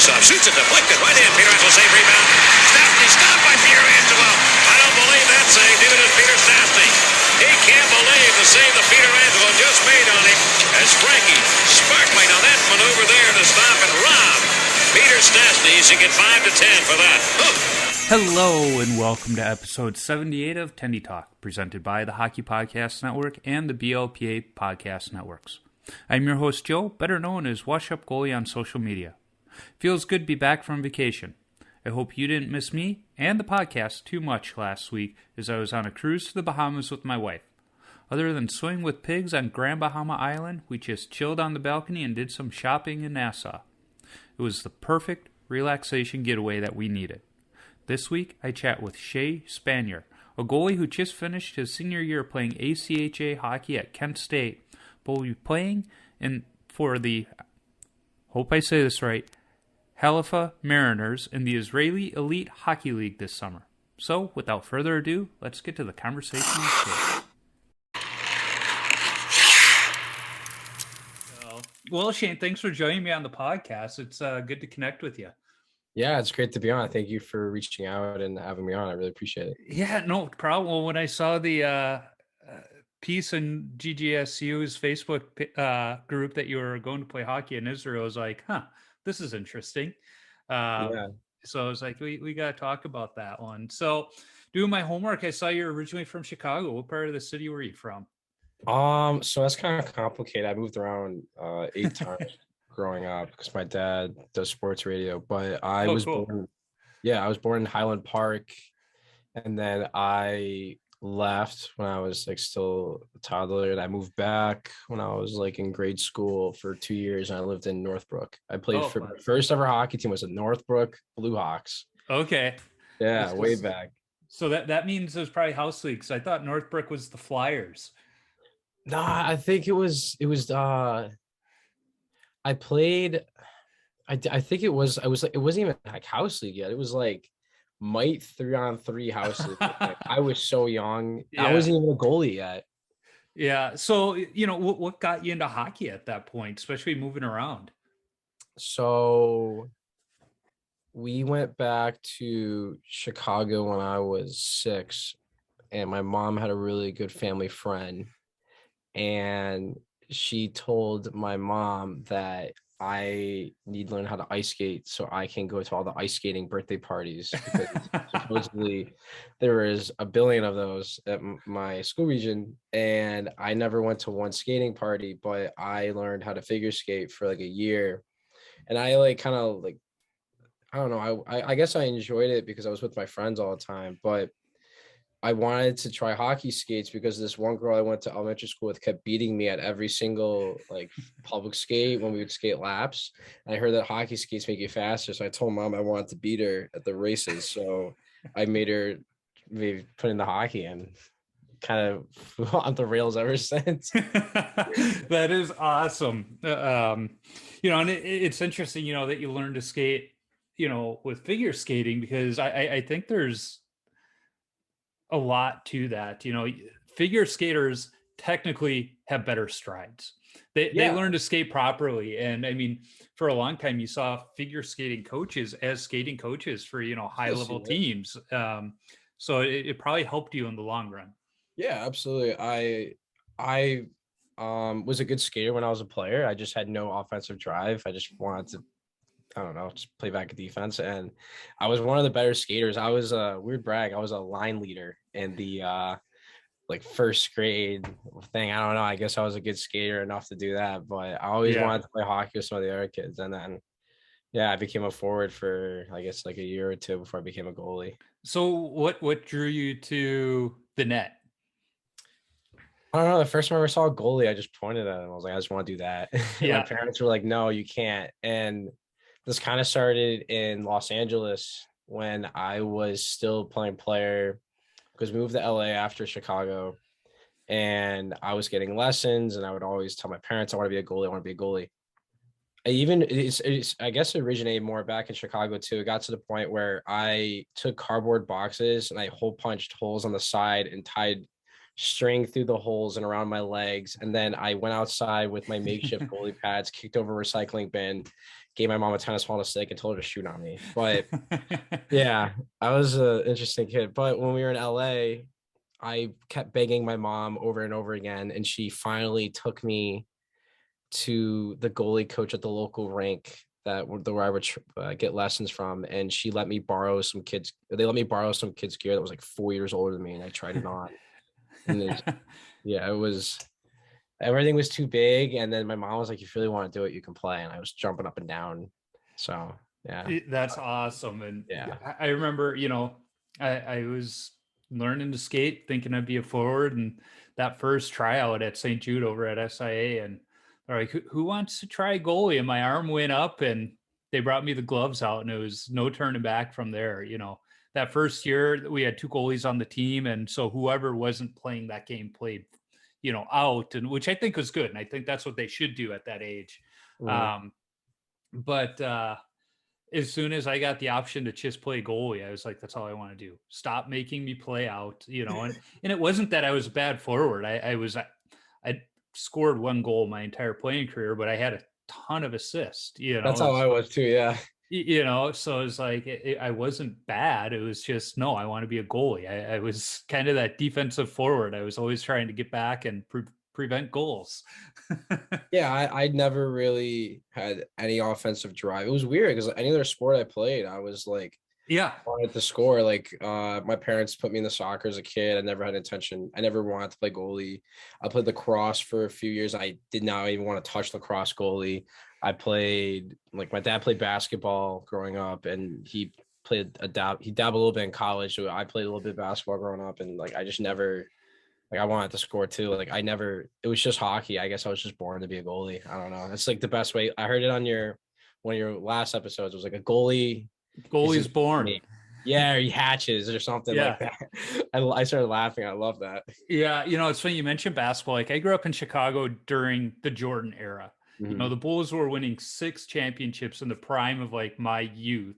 faceoff. Shoots it, deflected. Right in. Pietrangelo save rebound. Stopped by Pietrangelo. I don't believe that save. Neither does Peter Stastny. He can't believe the save that Pietrangelo just made on him as Frankie sparkling on that maneuver there to stop and rob Peter Stastny. He should get 5 to 10 for that. Hello and welcome to episode 78 of Tendy Talk, presented by the Hockey Podcast Network and the BLPA Podcast Networks. I'm your host Joe, better known as Wash Up Goalie on social media. Feels good to be back from vacation. I hope you didn't miss me and the podcast too much last week as I was on a cruise to the Bahamas with my wife. Other than swimming with pigs on Grand Bahama Island, we just chilled on the balcony and did some shopping in Nassau. It was the perfect relaxation getaway that we needed. This week, I chat with Shea Spanier, a goalie who just finished his senior year playing ACHA hockey at Kent State, but will be playing for the, hope I say this right, Haifa Mariners in the Israeli Elite Hockey League this summer. So, without further ado, let's get to the conversation with Shea. Well, Shane, thanks for joining me on the podcast. It's good to connect with you. Yeah, it's great to be on. Thank you for reaching out and having me on. I really appreciate it. Yeah, no problem. Well, when I saw the piece in GGSU's Facebook group that you were going to play hockey in Israel, I was like, this is interesting. Yeah. So I was like, we got to talk about that one. So doing my homework, I saw you're originally from Chicago. What part of the city were you from? So that's kind of complicated. I moved around 8 times growing up because my dad does sports radio, but I was born in Highland Park, and then I left when I was like still a toddler, and I moved back when I was like in grade school for 2 years, and I lived in Northbrook. I played for my first ever hockey team was the Northbrook Blue Hawks. Okay. Yeah, way back. So that means it was probably house leagues. I thought Northbrook was the Flyers. Nah, I think it was I played. I think it wasn't even like house league yet. It was like might 3-on-3 house league. I was so young. Yeah. I wasn't even a goalie yet. Yeah. So what got you into hockey at that point, especially moving around? So we went back to Chicago when I was 6, and my mom had a really good family friend, and she told my mom that I need to learn how to ice skate so I can go to all the ice skating birthday parties, because supposedly there is a billion of those at my school region. And I never went to one skating party, but I learned how to figure skate for like a year. And I I don't know, I guess I enjoyed it because I was with my friends all the time, but I wanted to try hockey skates because this one girl I went to elementary school with kept beating me at every single like public skate when we would skate laps. And I heard that hockey skates make you faster. So I told Mom I wanted to beat her at the races. So I made her maybe put in the hockey, and kind of flew on the rails ever since. That is awesome. And it's interesting, that you learn to skate, with figure skating, because I think there's a lot to that. Figure skaters technically have better strides. They learn to skate properly. And I mean, for a long time, you saw figure skating coaches as skating coaches for, high level teams. So it probably helped you in the long run. Yeah, absolutely. I was a good skater when I was a player. I just had no offensive drive. I just wanted to, I don't know, just play back at defense. And I was one of the better skaters. I was a weird brag. I was a line leader in the first grade thing. I don't know. I guess I was a good skater enough to do that, but I always wanted to play hockey with some of the other kids. And then, I became a forward for, I guess, like a year or two before I became a goalie. So what drew you to the net? I don't know. The first time I ever saw a goalie, I just pointed at him. I was like, I just want to do that. Yeah. My parents were like, no, you can't. And this kind of started in Los Angeles when I was still playing player, because we moved to LA after Chicago, and I was getting lessons, and I would always tell my parents, I want to be a goalie. I want to be a goalie. I guess it originated more back in Chicago too. It got to the point where I took cardboard boxes and I hole punched holes on the side and tied string through the holes and around my legs. And then I went outside with my makeshift goalie pads, kicked over a recycling bin, gave my mom a tennis ball and a stick, and told her to shoot on me. But yeah, I was an interesting kid. But when we were in LA, I kept begging my mom over and over again, and she finally took me to the goalie coach at the local rink where I would get lessons from, and she let me borrow some kids. They let me borrow some kids' gear that was like 4 years older than me, and I tried it on. And yeah, it was everything was too big. And then my mom was like, "If you really want to do it, you can play." And I was jumping up and down. So yeah, That's awesome. And yeah, I remember, I was learning to skate, thinking I'd be a forward, and that first tryout at St. Jude over at SIA, and they're like, who wants to try goalie? And my arm went up, and they brought me the gloves out, and it was no turning back from there. That first year we had two goalies on the team, and so whoever wasn't playing that game played, out, and which I think was good, and I think that's what they should do at that age. But as soon as I got the option to just play goalie, I was like, that's all I want to do. Stop making me play out, and it wasn't that I was a bad forward. I scored one goal my entire playing career, but I had a ton of assists, that's how I was too. Yeah, so it's like, I wasn't bad. It was just, no, I want to be a goalie. I was kind of that defensive forward. I was always trying to get back and prevent goals. yeah. I never really had any offensive drive. It was weird because any other sport I played, I was like, Yeah. wanted to score. Like my parents put me in the soccer as a kid. I never had intention. I never wanted to play goalie. I played lacrosse for a few years. I did not even want to touch lacrosse goalie. I played, like, my dad played basketball growing up, and he dabbled a little bit in college. So I played a little bit of basketball growing up, and like I just never, like, I wanted to score too. Like it was just hockey. I guess I was just born to be a goalie. I don't know. That's like the best way. I heard it on one of your last episodes. It was like a goalie Goalie's born. Yeah, or he hatches or something like that. I started laughing. I love that. Yeah, it's funny you mentioned basketball. Like, I grew up in Chicago during the Jordan era. The Bulls were winning 6 championships in the prime of like my youth.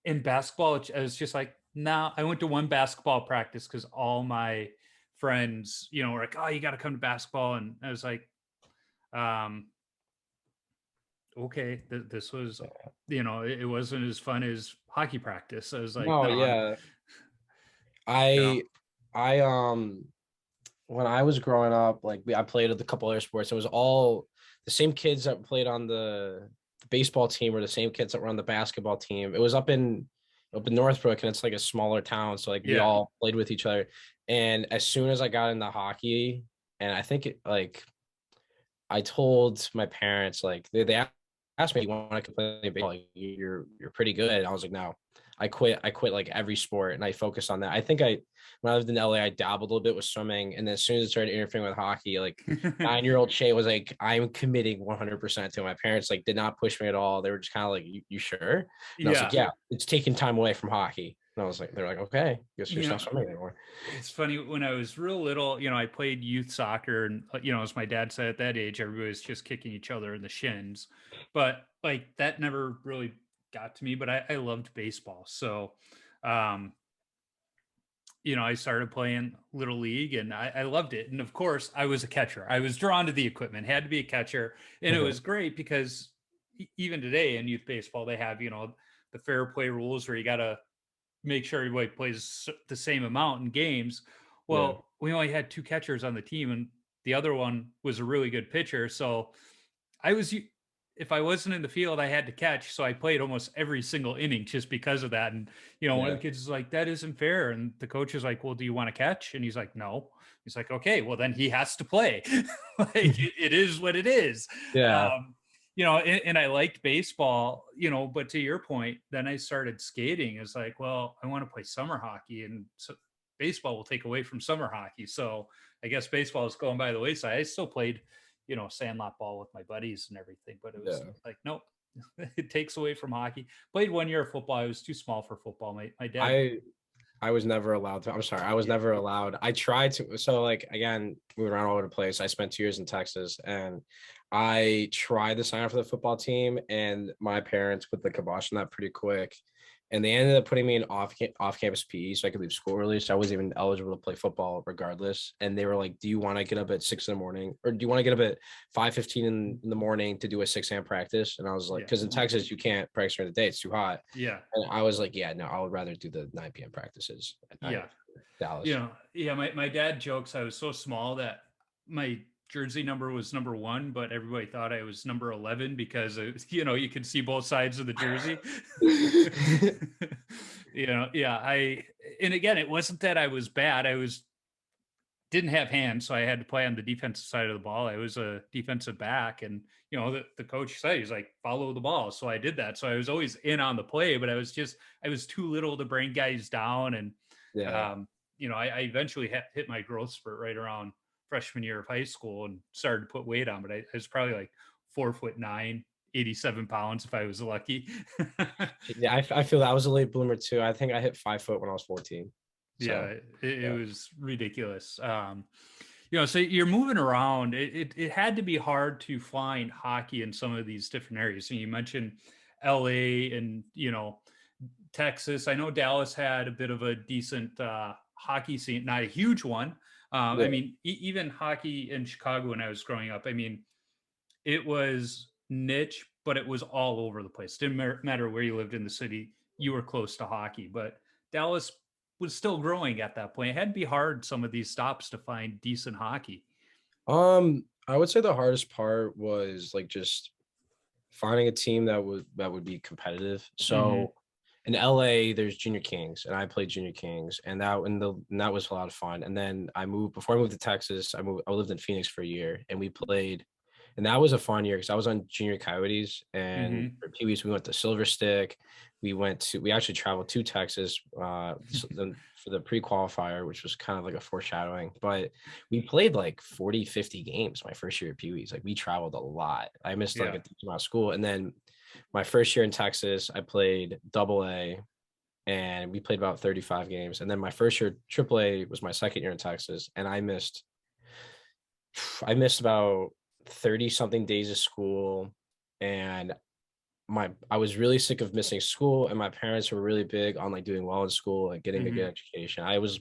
In basketball, I was just like, nah. I went to one basketball practice because all my friends, were like, oh, you got to come to basketball. And I was like, okay, this was, it wasn't as fun as hockey practice. I was like, no, yeah. I when I was growing up, like I played a couple other sports. It was all the same kids that played on the baseball team or the same kids that were on the basketball team. It was up in Northbrook, and it's like a smaller town, so like we all played with each other. And as soon as I got into hockey, and I think I told my parents, like they asked me, "You want to play baseball? Like, you're pretty good." And I was like, "No." I quit like every sport, and I focused on that. I think when I lived in LA, I dabbled a little bit with swimming, and then as soon as I started interfering with hockey, like 9-year-old Shea was like, "I'm committing 100% to it." My parents like did not push me at all. They were just kind of like, "You sure?" And I was like, "Yeah, it's taking time away from hockey." And I was like, "They're like, okay, guess you're not swimming anymore." It's funny, when I was real little, I played youth soccer, and as my dad said, at that age, everybody was just kicking each other in the shins. But like that never really got to me. But I loved baseball, so I started playing little league, and I loved it. And of course, I was a catcher. I was drawn to the equipment, had to be a catcher, and it was great because even today in youth baseball, they have the fair play rules where you got to make sure everybody plays the same amount in games. Well, we only had 2 catchers on the team, and the other one was a really good pitcher. So if I wasn't in the field, I had to catch. So I played almost every single inning just because of that. And, one of the kids is like, that isn't fair. And the coach is like, well, do you want to catch? And he's like, no. He's like, okay, well then he has to play. Like it is what it is. Yeah. And I liked baseball, but to your point, then I started skating. It's like, well, I want to play summer hockey, and so baseball will take away from summer hockey. So I guess baseball is going by the wayside. I still played, sandlot ball with my buddies and everything, but it was like, nope, it takes away from hockey. Played 1 year of football. I was too small for football. My dad. I was never allowed to. I'm sorry. I was never allowed. I tried to. So like, again, moving around all over the place. I spent 2 years in Texas, and I tried to sign up for the football team, and my parents put the kibosh on that pretty quick. And they ended up putting me in off-campus PE so I could leave school early. So I wasn't even eligible to play football regardless. And they were like, do you want to get up at 6 in the morning? Or do you want to get up at 5:15 in the morning to do a 6 a.m. practice? And I was like, because in Texas, you can't practice during the day. It's too hot. Yeah. And I was like, yeah, no, I would rather do the 9 p.m. practices at night. Yeah. Dallas. My dad jokes I was so small that my jersey number was number 1, but everybody thought I was number 11 because you could see both sides of the jersey. And again, it wasn't that I was bad. Didn't have hands, so I had to play on the defensive side of the ball. I was a defensive back, and the coach said, he's like, follow the ball. So I did that. So I was always in on the play, but I was too little to bring guys down. And I eventually hit my growth spurt right around freshman year of high school and started to put weight on, but I was probably like 4'9", 87 pounds if I was lucky. Yeah, I feel that I was a late bloomer too. I think I hit 5 foot when I was 14. So, yeah, it was ridiculous. So you're moving around. It had to be hard to find hockey in some of these different areas. So you mentioned LA and Texas. I know Dallas had a bit of a decent hockey scene, not a huge one. I mean, even hockey in Chicago when I was growing up, I mean, it was niche, but it was all over the place. Didn't matter where you lived in the city, you were close to hockey. But Dallas was still growing at that point. It had to be hard, some of these stops, to find decent hockey. I would say the hardest part was like just finding a team that would be competitive. So in LA, there's Junior Kings, and I played Junior Kings, and that was a lot of fun. And then before I moved to Texas, I lived in Phoenix for a year, and we played, and that was a fun year because I was on Junior Coyotes, and for Pee Wees we went to Silver Stick. We actually traveled to Texas for the pre-qualifier, which was kind of like a foreshadowing, but we played like 40, 50 games my first year at Pee Wees. Like we traveled a lot. I missed like a decent amount of school. And then my first year in Texas, I played AA, and we played about 35 games. And then my first year AAA was my second year in Texas, and I missed about 30 something days of school. And I was really sick of missing school, and my parents were really big on like doing well in school and getting a good education. I was,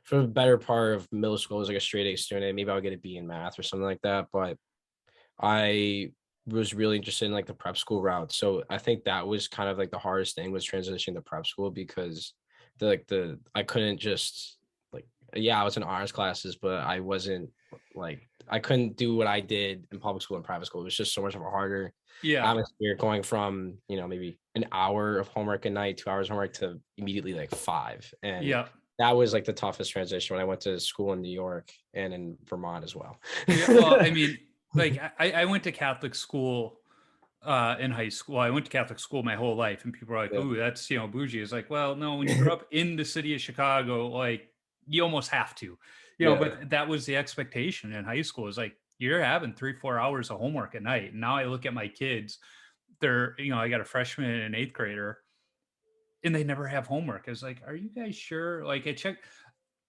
for the better part of middle school, I was like a straight A student. Maybe I'll get a B in math or something like that. But I was really interested in like the prep school route. So I think that was kind of like the hardest thing, was transitioning to prep school, because I couldn't just I was in honors classes, but I wasn't I couldn't do what I did in public school and private school. It was just so much of a harder atmosphere, going from, maybe an hour of homework a night, 2 hours of homework, to immediately like 5. And that was like the toughest transition when I went to school in New York and in Vermont as well. Well, I mean, like I went to Catholic school in high school. I went to Catholic school my whole life, and people are like, "Ooh, that's bougie." It's like, well, no, when you grew up in the city of Chicago, like you almost have to, But that was the expectation in high school. Is like you're having 3-4 hours of homework at night. And now I look at my kids; they're, I got a freshman and an 8th grader, and they never have homework. I was like, "Are you guys sure?" Like I checked.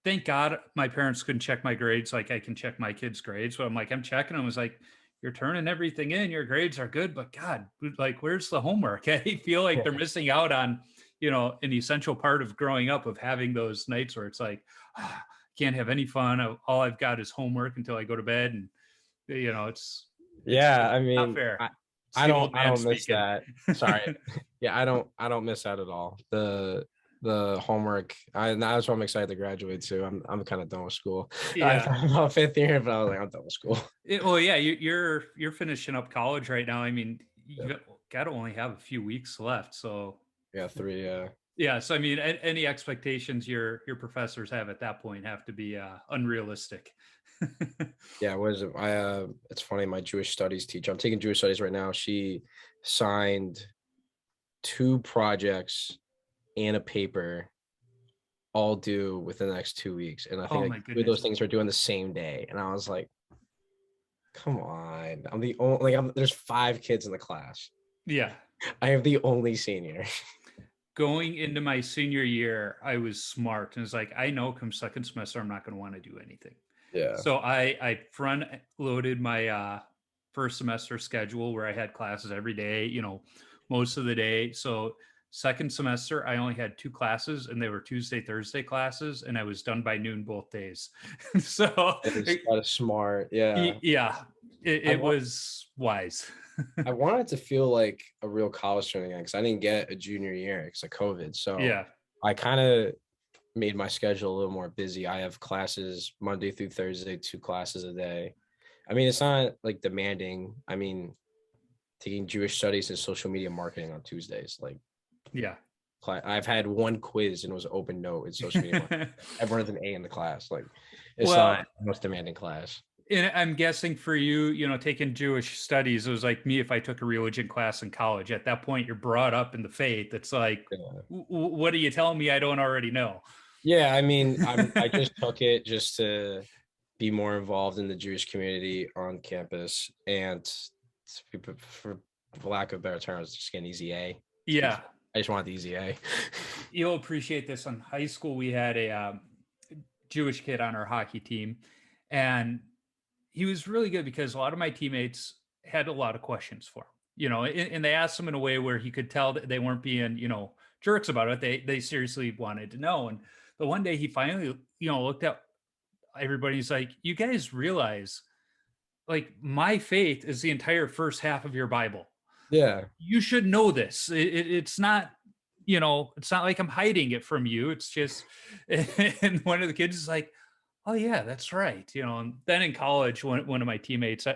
Thank God my parents couldn't check my grades like I can check my kids' grades. So I'm checking them. I was like, you're turning everything in. Your grades are good, but God, like, where's the homework? I feel like they're missing out on, an essential part of growing up, of having those nights where it's like, can't have any fun. All I've got is homework until I go to bed. And, it's I mean, not fair. I don't miss that. Sorry. I don't miss that at all. The homework. That's why I'm excited to graduate too. I'm kind of done with school. I thought about 5th year, but I was like, I'm done with school. You're finishing up college right now. I mean, you got to only have a few weeks left. So 3. So I mean, any expectations your professors have at that point have to be unrealistic. It's funny. My Jewish studies teacher, I'm taking Jewish studies right now. She signed 2 projects and a paper all due within the next 2 weeks. And I think those things are due on the same day. And I was like, come on. I'm the only, there's 5 kids in the class. Yeah. I am the only senior. Going into my senior year, I was smart. And it's like, I know come second semester, I'm not going to want to do anything. Yeah. So I front loaded my first semester schedule, where I had classes every day, most of the day. So Second semester, I only had 2 classes, and they were Tuesday, Thursday classes, and I was done by noon both days. So, That is smart. Yeah. yeah, I it want was wise. I wanted to feel like a real college student again because I didn't get a junior year because of COVID. So Yeah, I kind of made my schedule a little more busy. I have classes Monday through Thursday, 2 classes a day. I mean, it's not like demanding. I mean, taking Jewish studies and social media marketing on Tuesdays. Like, yeah. I've had one quiz and it was open note in social media marketing. Everyone's an A in the class. Like, it's Well, not the most demanding class. and I'm guessing for you, taking Jewish studies, it was like me if I took a religion class in college. At that point, you're brought up in the faith. It's like, Yeah. what are you telling me I don't already know? Yeah, I mean, I just took it just to be more involved in the Jewish community on campus, and for lack of better terms, just get an easy A. Yeah, I just wanted the easy A. you'll appreciate this. In high school, we had a Jewish kid on our hockey team, and he was really good because a lot of my teammates had a lot of questions for him, and they asked him in a way where he could tell that they weren't being, jerks about it. They seriously wanted to know. And the one day he finally, looked at everybody. He's like, "You guys realize, like, my faith is the entire first half of your Bible. Yeah, You should know this. It's not." It's not like I'm hiding it from you. It's just, and one of the kids is like, oh yeah, that's right. And then in college, one of my teammates,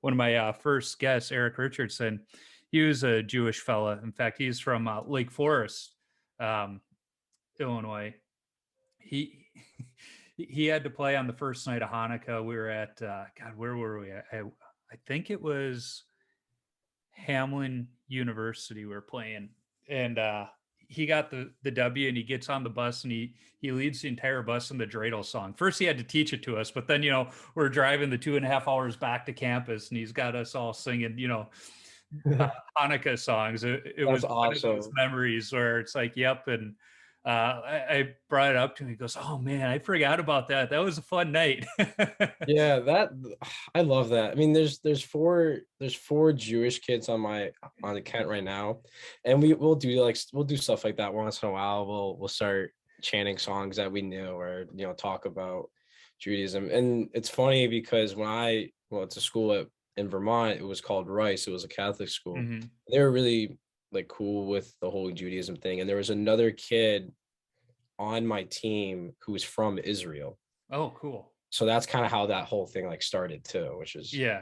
one of my first guests, Eric Richardson, he was a Jewish fella. In fact, he's from Lake Forest, um, Illinois. He he had to play on the first night of Hanukkah. We were at God, where were we? I think it was Hamlin University. We were playing, and he got the W, and he gets on the bus, and he leads the entire bus in the dreidel song. First, he had to teach it to us, but then we're driving the 2.5 hours back to campus, and he's got us all singing Hanukkah songs. It that's was one of those awesome. memories where it's like, yep. And I brought it up to him. He goes, "Oh man, I forgot about that. That was a fun night." Yeah, that I love that. I mean, there's four Jewish kids on the Kent right now, and we'll do stuff like that once in a while. We'll start chanting songs that we knew, or talk about Judaism. And it's funny because when I went to school in Vermont, it was called Rice. It was a Catholic school. Mhm. They were really like cool with the whole Judaism thing. And there was another kid on my team who was from Israel. Oh, cool. So that's kind of how that whole thing like started too, which is Yeah.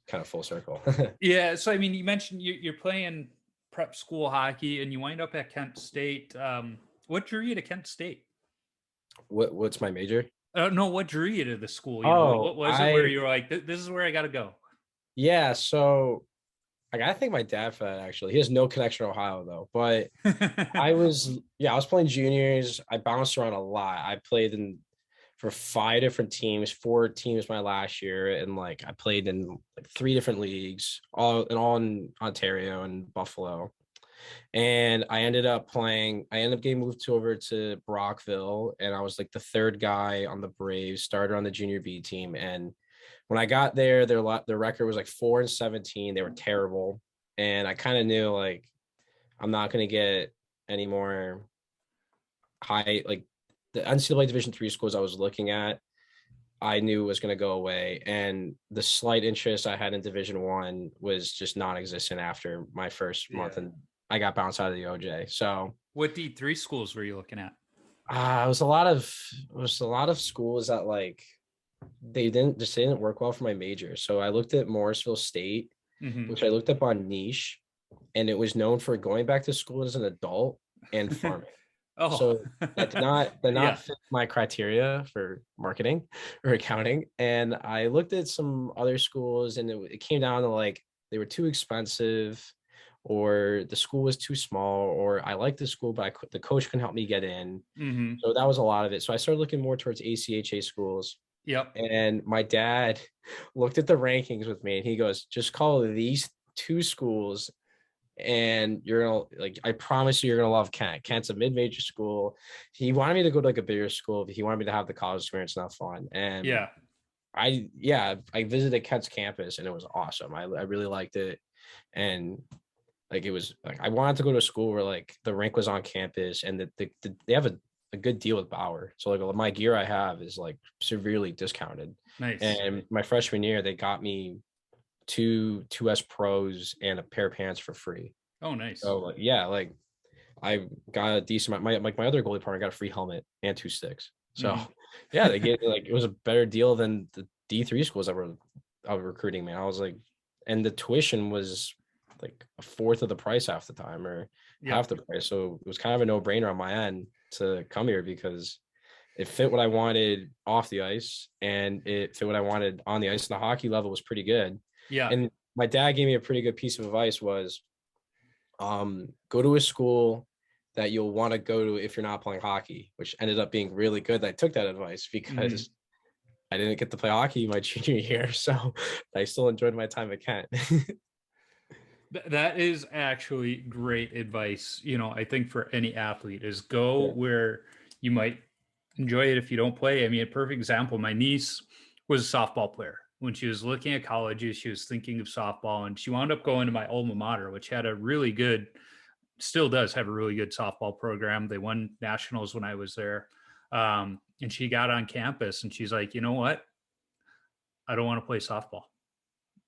kind of full circle. Yeah. So, I mean, you mentioned you're playing prep school hockey and you wind up at Kent State. What drew you to Kent State? What's my major? No, what drew you to the school? Oh, What was it where you were like, this is where I got to go? yeah. So I gotta thank my dad for that actually. He has no connection to Ohio though. But I was playing juniors. I bounced around a lot. I played for 5 different teams, 4 teams my last year, and like I played in like 3 different leagues, all in Ontario and Buffalo. And I ended up getting moved over to Brockville, and I was like the third guy on the Braves, starter on the junior B team. And when I got there, their record was like 4-17. They were terrible, and I kind of knew like I'm not gonna get any more high, like the NCAA Division III schools I was looking at. I knew was going to go away, and the slight interest I had in Division I was just non-existent after my first month, Yeah. and I got bounced out of the OJ. So What D3 schools were you looking at? it was a lot of schools that like they didn't work well for my major. So I looked at Morrisville State, Mhm. which I looked up on Niche, and it was known for going back to school as an adult and farming. Oh, So that did yeah. not fit my criteria for marketing or accounting. And I looked at some other schools, and it came down to like they were too expensive, or the school was too small, or I liked the school, but the coach couldn't help me get in. Mhm. So that was a lot of it. So I started looking more towards ACHA schools. Yep. And my dad looked at the rankings with me, and he goes, "Just call these 2 schools, and you're gonna like, I promise you're gonna love Kent. Kent's a mid-major school." He wanted me to go to like a bigger school, but he wanted me to have the college experience and have fun. And Yeah. I visited Kent's campus, and it was awesome. I really liked it. And Like it was like I wanted to go to a school where like the rink was on campus and they have a good deal with Bauer. So like my gear I have is like severely discounted. Nice. And my freshman year, they got me two S Pros and a pair of pants for free. Oh, nice. So like, yeah, like I got a decent my other goalie partner got a free helmet and two sticks. So yeah, they get like it was a better deal than the D3 schools that were recruiting me. I was like, and the tuition was like a fourth of the price half the time or half the price. So it was kind of a no-brainer on my end to come here because it fit what I wanted off the ice and it fit what I wanted on the ice. And the hockey level was pretty good. Yeah. And my dad gave me a pretty good piece of advice was go to a school that you'll want to go to if you're not playing hockey, which ended up being really good. I took that advice because I didn't get to play hockey my junior year, so I still enjoyed my time at Kent. That is actually great advice. You know, I think for any athlete is go where you might enjoy it if you don't play. I mean, a perfect example, my niece was a softball player. When she was looking at colleges, she was thinking of softball and she wound up going to my alma mater, which had a really good, still does have a really good softball program. They won nationals when I was there. And she got on campus and she's like, you know what? I don't want to play softball.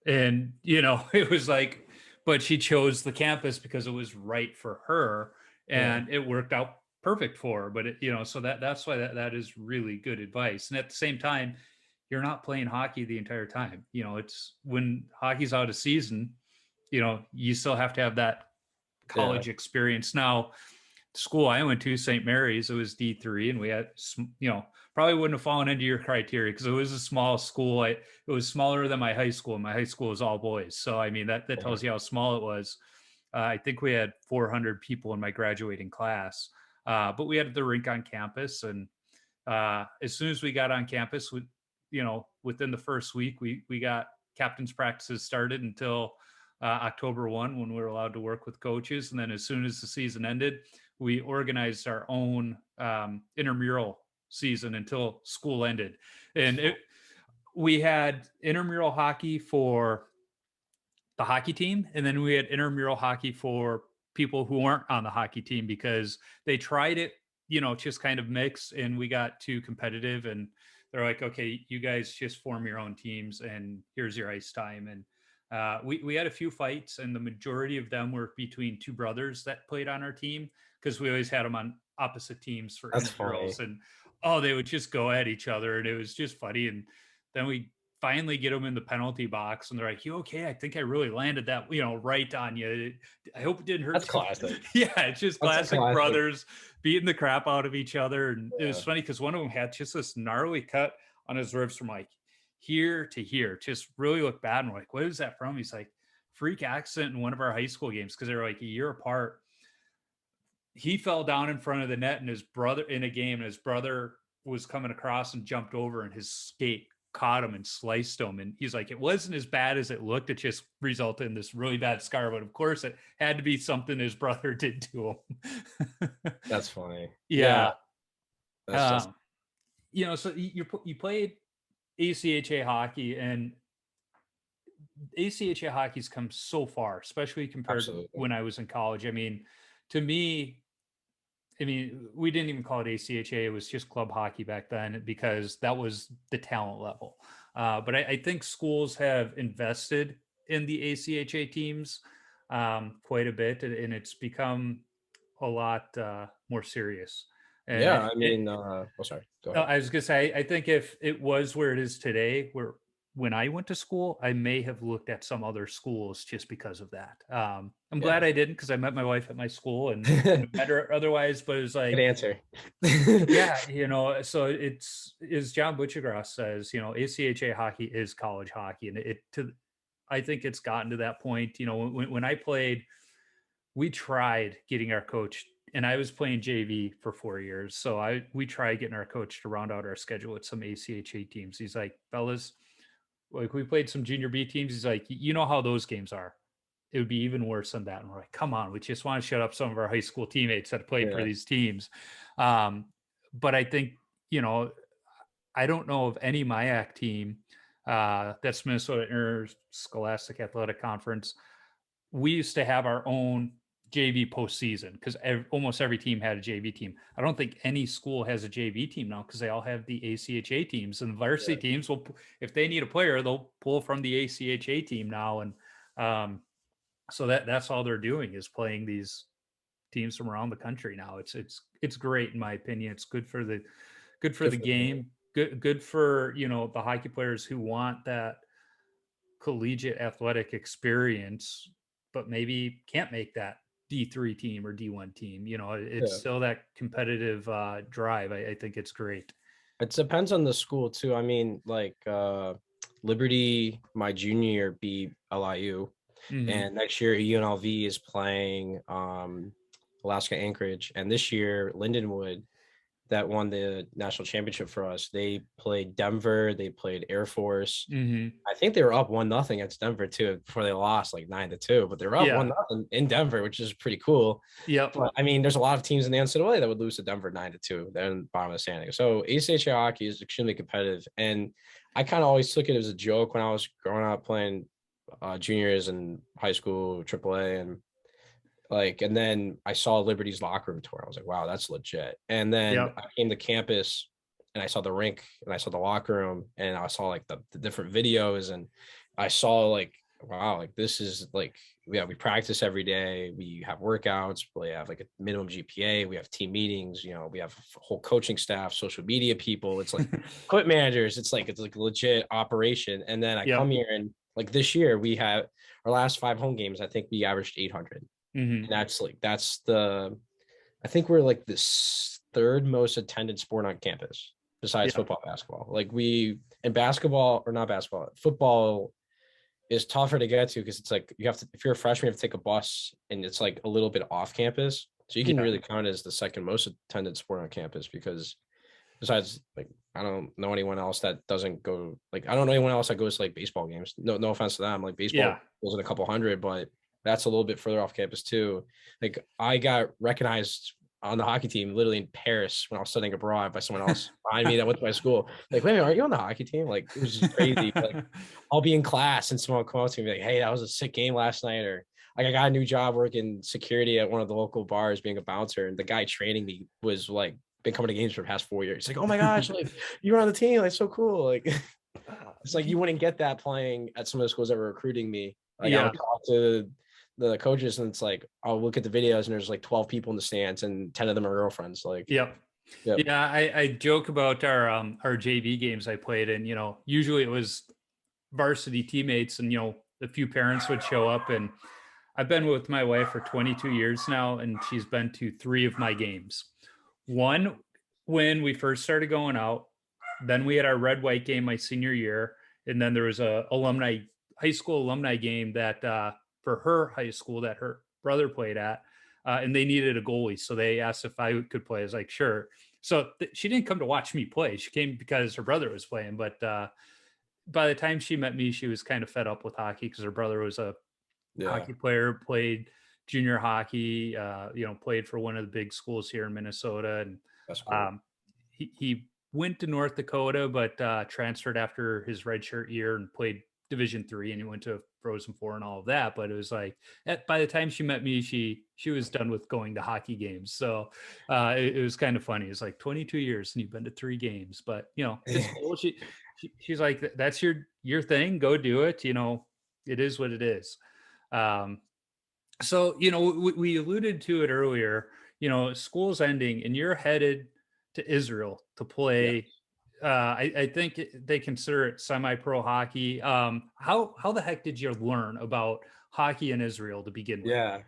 And, you know, it was like, but she chose the campus because it was right for her and it worked out perfect for her. But, you know, so that's why that is really good advice. And at the same time, you're not playing hockey the entire time. You know, it's when hockey's out of season, you know, you still have to have that college experience. Now, school I went to, St. Mary's, it was D3, and we had, you know, probably wouldn't have fallen into your criteria because it was a small school. It was smaller than my high school. My high school was all boys. So, I mean, that tells you how small it was. I think we had 400 people in my graduating class, but we had the rink on campus. And as soon as we got on campus, you know, within the first week, we got captain's practices started until October 1 when we were allowed to work with coaches. And then as soon as the season ended, we organized our own intramural season until school ended. And we had intramural hockey for the hockey team. And then we had intramural hockey for people who weren't on the hockey team because they tried it, you know, just kind of mixed and we got too competitive and they're like, okay, you guys just form your own teams and here's your ice time. And we had a few fights and the majority of them were between two brothers that played on our team because we always had them on opposite teams for intramurals. And they would just go at each other and it was just funny. And then we finally get them in the penalty box and they're like, you okay? I think I really landed that, you know, right on you. I hope it didn't hurt. That's classic. Yeah, it's just classic brothers beating the crap out of each other. And it was funny because one of them had just this gnarly cut on his ribs from like here to here, just really looked bad. And we're like, what is that from? He's like, freak accident in one of our high school games because they were like a year apart. He fell down in front of the net and his brother in a game, and his brother was coming across and jumped over and his skate caught him and sliced him. And he's like, it wasn't as bad as it looked. It just resulted in this really bad scar. But of course it had to be something his brother did to him. That's funny. Yeah. That's just... you know, so you played ACHA hockey and ACHA hockey's come so far, especially compared to when I was in college. I mean, to me, we didn't even call it ACHA. It was just club hockey back then because that was the talent level. But I think schools have invested in the ACHA teams quite a bit, and it's become a lot more serious. And sorry. Go ahead. I was going to say, I think if it was where it is today, when I went to school, I may have looked at some other schools just because of that. I'm glad I didn't because I met my wife at my school and met her otherwise, but it was like, good answer. Yeah, you know, so it's, as John Butchergrass says, you know, ACHA hockey is college hockey. And I think it's gotten to that point, you know, when I played, we tried getting our coach, and I was playing JV for 4 years. So we tried getting our coach to round out our schedule with some ACHA teams. He's like, fellas, like we played some junior B teams. He's like, you know how those games are. It would be even worse than that. And we're like, come on, we just want to shut up some of our high school teammates that played for these teams. But I think, you know, I don't know of any MIAC team, that's Minnesota Interscholastic Athletic Conference, we used to have our own JV postseason because almost every team had a JV team. I don't think any school has a JV team now because they all have the ACHA teams, and the varsity teams will, if they need a player, they'll pull from the ACHA team now. And so that's all they're doing is playing these teams from around the country now. It's great in my opinion. It's good for the game. Good for, the hockey players who want that collegiate athletic experience, but maybe can't make that D3 team or D1 team. It's still that competitive drive. I think it's great. It depends on the school too. I mean, like Liberty, my junior year beat LIU, and next year UNLV is playing Alaska Anchorage, and this year Lindenwood, that won the national championship for us, they played Denver, they played Air Force. I think they were up 1-0 against Denver too before they lost like 9-2, but they were up 1-0 in Denver, which is pretty cool. But I mean, there's a lot of teams in the NCAA that would lose to Denver 9-2. They're in the bottom of the standing. So ACHA hockey is extremely competitive, and I kind of always took it as a joke when I was growing up playing juniors in high school, AAA, and then I saw Liberty's locker room tour. I was like, wow, that's legit. And then I came to campus and I saw the rink and I saw the locker room and I saw like the different videos, and I saw like, wow, like this is like, we practice every day. We have workouts. We have like a minimum GPA. We have team meetings. We have a whole coaching staff, social media people. It's like equipment managers. It's like a legit operation. And then I come here, and like this year we have our last 5 home games. I think we averaged 800. And I think we're like this 3rd most attended sport on campus besides football, basketball. Like football is tougher to get to because it's like if you're a freshman, you have to take a bus, and it's like a little bit off campus. So you can really count it as the 2nd most attended sport on campus, because besides, like, I don't know anyone else that doesn't go, like, I don't know anyone else that goes to like baseball games. No offense to them. Like baseball goes in a couple hundred, but that's a little bit further off campus too. Like I got recognized on the hockey team literally in Paris when I was studying abroad by someone else behind me that went to my school. Like, wait a minute, aren't you on the hockey team? Like, it was just crazy. Like, I'll be in class and someone will come up to me like, hey, that was a sick game last night. Or like, I got a new job working security at one of the local bars being a bouncer, and the guy training me was like been coming to games for the past 4 years. It's like, oh my gosh, like you were on the team, like so cool. Like it's like you wouldn't get that playing at some of the schools that were recruiting me. Like I would talk to the coaches, and it's like, I'll look at the videos and there's like 12 people in the stands and 10 of them are girlfriends. Like, yeah, I joke about our JV games I played in. Usually it was varsity teammates, and a few parents would show up. And I've been with my wife for 22 years now, and she's been to 3 of my games. One when we first started going out, then we had our red white game my senior year, and then there was a high school alumni game that for her high school that her brother played at, and they needed a goalie. So they asked if I could play. I was like, sure. So she didn't come to watch me play. She came because her brother was playing. But by the time she met me, she was kind of fed up with hockey because her brother was a hockey player, played junior hockey, played for one of the big schools here in Minnesota. And that's cool. He went to North Dakota, but transferred after his redshirt year and played Division III, and he went to Frozen Four and all of that. But it was like, by the time she met me, she was done with going to hockey games. So it was kind of funny. It's like 22 years and you've been to 3 games, but it's cool. She's like, that's your thing. Go do it. It is what it is. So, we alluded to it earlier, school's ending and you're headed to Israel to play. I think they consider it semi-pro hockey. How the heck did you learn about hockey in Israel to begin with? Yeah,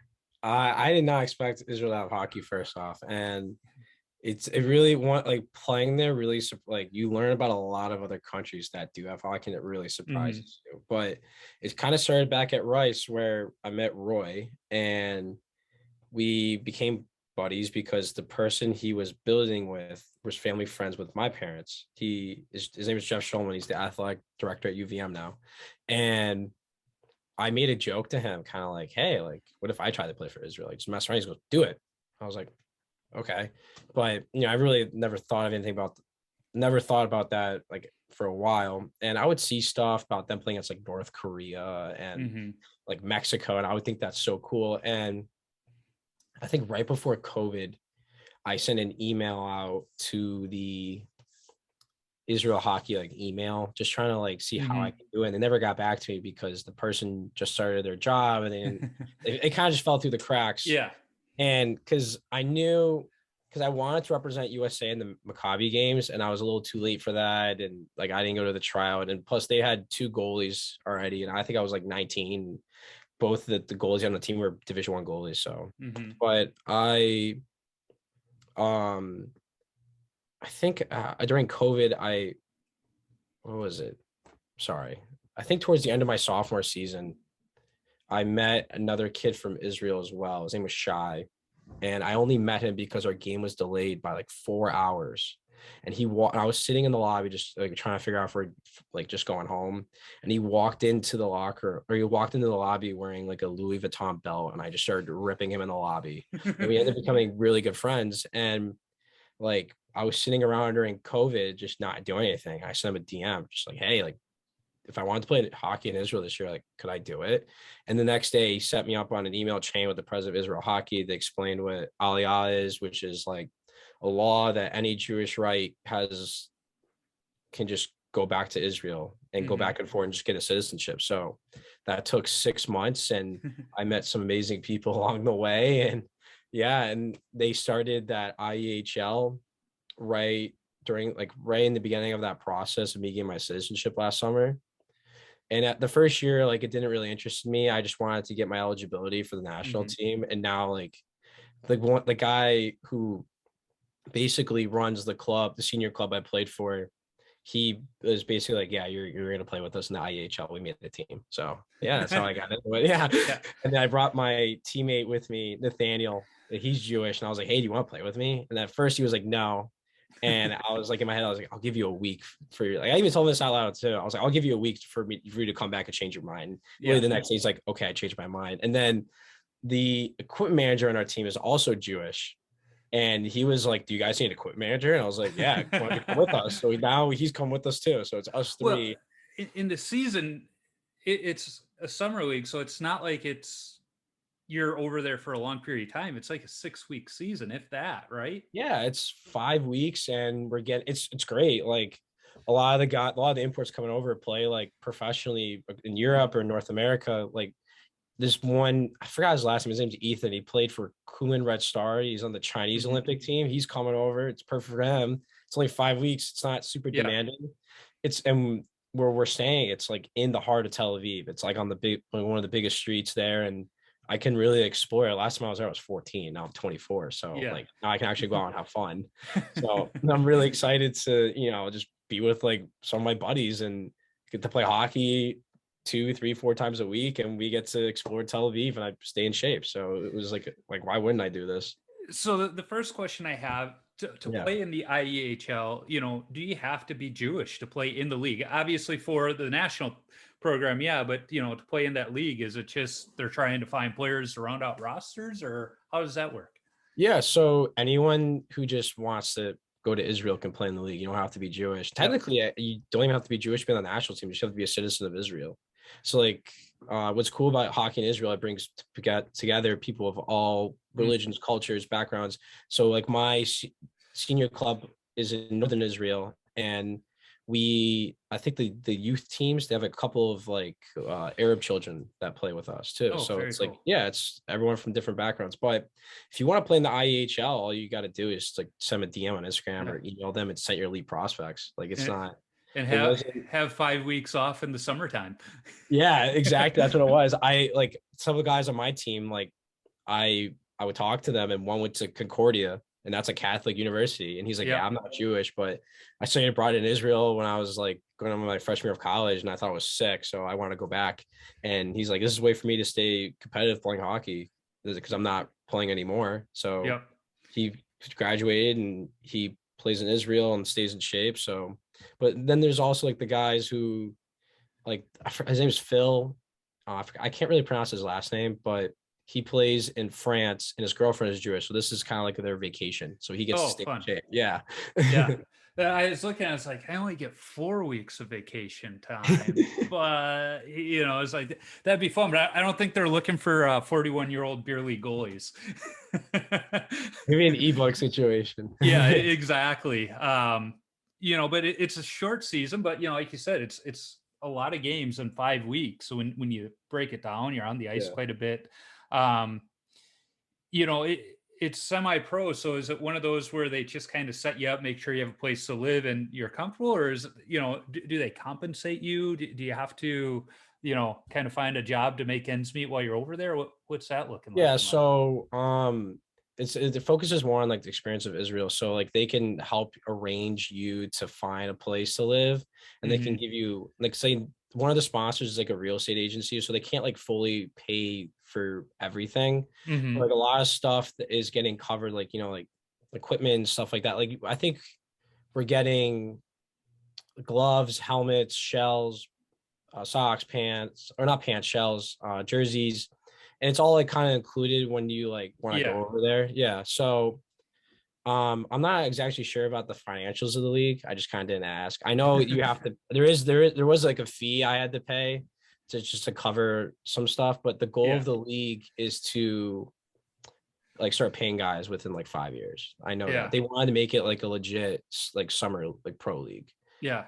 I did not expect Israel to have hockey first off, and it really playing there really, like, you learn about a lot of other countries that do have hockey, and it really surprises you. But it kind of started back at Rice, where I met Roy, and we became buddies because the person he was building with was family friends with my parents. His name is Jeff Schulman. He's the athletic director at UVM now. And I made a joke to him, kind of like, hey, like, what if I try to play for Israel? Like, just mess around. He goes, do it. I was like, okay. But, I really never thought of anything about never thought about that like for a while. And I would see stuff about them playing against like North Korea and like Mexico, and I would think that's so cool. And I think right before COVID, I sent an email out to the Israel hockey like email, just trying to like see how I can do it. And they never got back to me because the person just started their job, and then it kind of just fell through the cracks. Yeah. And because I wanted to represent USA in the Maccabi games, and I was a little too late for that. And like, I didn't go to the tryout. And plus they had 2 goalies already. And I think I was like 19. Both the goalies on the team were Division I goalies. So, but I think during COVID, what was it? Sorry. I think towards the end of my sophomore season, I met another kid from Israel as well. His name was Shea. And I only met him because our game was delayed by like 4 hours. And I was sitting in the lobby just like trying to figure out if we're like just going home. And he walked into the lobby wearing like a Louis Vuitton belt. And I just started ripping him in the lobby. And we ended up becoming really good friends. And like, I was sitting around during COVID, just not doing anything. I sent him a DM, just like, hey, like, if I wanted to play hockey in Israel this year, like, could I do it? And the next day he set me up on an email chain with the president of Israel Hockey. They explained what Aliyah is, which is like a law that any Jewish can just go back to Israel and go back and forth and just get a citizenship. So that took 6 months, and I met some amazing people along the way. And yeah, and they started that IEHL right in the beginning of that process of me getting my citizenship last summer. And at the first year, like, it didn't really interest me. I just wanted to get my eligibility for the national team. And now like the guy who basically runs the senior club I played for, he was basically like, yeah, you're going to play with us in the IEHL. We made the team. So yeah, that's how I got into it. Yeah. And then I brought my teammate with me, Nathaniel. He's Jewish. And I was like, hey, do you want to play with me? And at first he was like, no. And I was like, in my head, I was like, I'll give you a week for your, like, I even told him this out loud too. I was like, I'll give you a week for you to come back and change your mind. Really, the next day he's like, okay, I changed my mind. And then the equipment manager on our team is also Jewish. And he was like, do you guys need an equipment manager? And I was like, yeah, why don't you come with us? So now he's come with us too. So it's us 3. Well, in the season, it's a summer league. So it's not like you're over there for a long period of time. It's like a 6-week season, if that, right? Yeah, it's 5 weeks, and we're getting it's great. Like, a lot of the imports coming over play like professionally in Europe or North America. Like, this one, I forgot his last name. His name's Ethan. He played for Kunlun Red Star. He's on the Chinese Olympic team. He's coming over. It's perfect for him. It's only 5 weeks. It's not super demanding. And where we're staying, it's like in the heart of Tel Aviv. It's like on one of the biggest streets there, and I can really explore. Last time I was there, I was 14. Now I'm 24. So like, now I can actually go out and have fun. So I'm really excited to, just be with like some of my buddies and get to play hockey 2, 3, 4 times a week. And we get to explore Tel Aviv, and I stay in shape. So it was like, why wouldn't I do this? So the first question I have to play in the IEHL, do you have to be Jewish to play in the league? Obviously for the national program, yeah, but to play in that league, is it just they're trying to find players to round out rosters, or how does that work? Yeah, so anyone who just wants to go to Israel can play in the league. You don't have to be Jewish. Technically, you don't even have to be Jewish to be on the national team. You just have to be a citizen of Israel. So like, what's cool about hockey in Israel, it brings together people of all religions, cultures, backgrounds. So like, my senior club is in northern Israel, and I think the youth teams, they have a couple of like Arab children that play with us too. Oh, so it's cool. like, yeah, it's everyone from different backgrounds. But if you want to play in the IEHL, all you got to do is like send a DM on Instagram or email them and send your elite prospects. Like, it's not. And have 5 weeks off in the summertime. Yeah, exactly. That's what it was. I like some of the guys on my team, like I would talk to them, and one went to Concordia, and that's a Catholic university. And he's like, yeah, I'm not Jewish, but I studied abroad in Israel when I was like going on my freshman year of college, and I thought it was sick. So I want to go back. And he's like, this is a way for me to stay competitive playing hockey, because I'm not playing anymore. So he graduated, and he plays in Israel and stays in shape. So, but then there's also like the guys who, like, his name's Phil. I can't really pronounce his last name, but he plays in France, and his girlfriend is Jewish. So this is kind of like their vacation. So he gets to stay in shape. Yeah. I was looking, I was like, I only get 4 weeks of vacation time, but it's like that'd be fun. But I don't think they're looking for 41-year-old beer league goalies. Maybe an ebook situation. Yeah, exactly. But it's a short season, but like you said, it's a lot of games in 5 weeks. So when you break it down, you're on the ice Yeah. quite a bit. Um, it's semi-pro. So is it one of those where they just kind of set you up, make sure you have a place to live and you're comfortable, or is it, do they compensate you? Do you have to, kind of find a job to make ends meet while you're over there? What's that looking like? Yeah, so it focuses more on like the experience of Israel. So like they can help arrange you to find a place to live, and they can Mhm. give you, like, say one of the sponsors is like a real estate agency, so they can't like fully pay for everything. But, Mhm. like a lot of stuff that is getting covered, like like equipment and stuff like that. Like I think we're getting gloves, helmets, shells, socks, pants, or not pants, shells, jerseys, and it's all like kind of included when you like want to Yeah. go over there. Yeah. So I'm not exactly sure about the financials of the league. I just kind of didn't ask. I know you have to. There was like a fee I had to pay to just to cover some stuff, but the goal Yeah. of the league is to like start paying guys within like 5 years. I know that Yeah. they wanted to make it like a legit like summer like pro league. Yeah.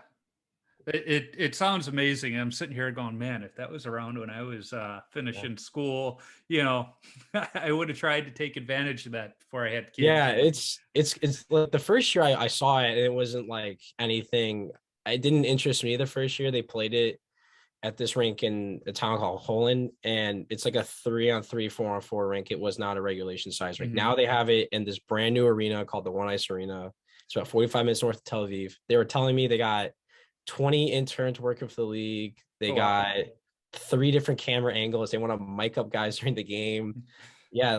It sounds amazing. I'm sitting here going, man, if that was around when I was finishing school, I would have tried to take advantage of that before I had kids. Yeah, it's like the first year I saw it, and it wasn't like anything. It didn't interest me the first year. They played it at this rink in a town called Holland, and it's like a 3-on-3, 4-on-4 rink. It was not a regulation size rink. Hmm. Now they have it in this brand new arena called the One Ice Arena. It's about 45 minutes north of Tel Aviv. They were telling me they got 20 interns working for the league. They Oh, wow. got 3 different camera angles. They want to mic up guys during the game. Yeah,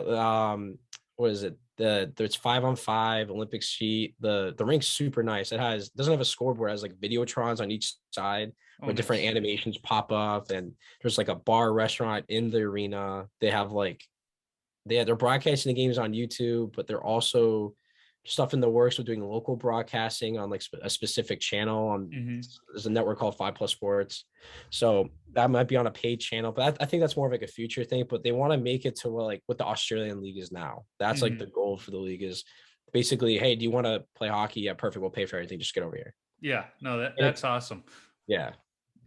what is it? There's 5-on-5 Olympic sheet. The rink's super nice. Doesn't have a scoreboard. It has like videotrons on each side Oh, where different nice. animations pop up, and there's like a bar restaurant in the arena. They're broadcasting the games on YouTube, but they're also stuff in the works with doing local broadcasting on like a specific channel on. Hmm. There's a network called 5 Plus Sports, so that might be on a paid channel, but I think that's more of like a future thing. But they want to make it to where, like what the Australian league is now. That's like the Hmm. goal for the league is basically, hey, do you want to play hockey? Yeah, perfect. We'll pay for everything. Just get over here. Yeah. No, And that's awesome. yeah,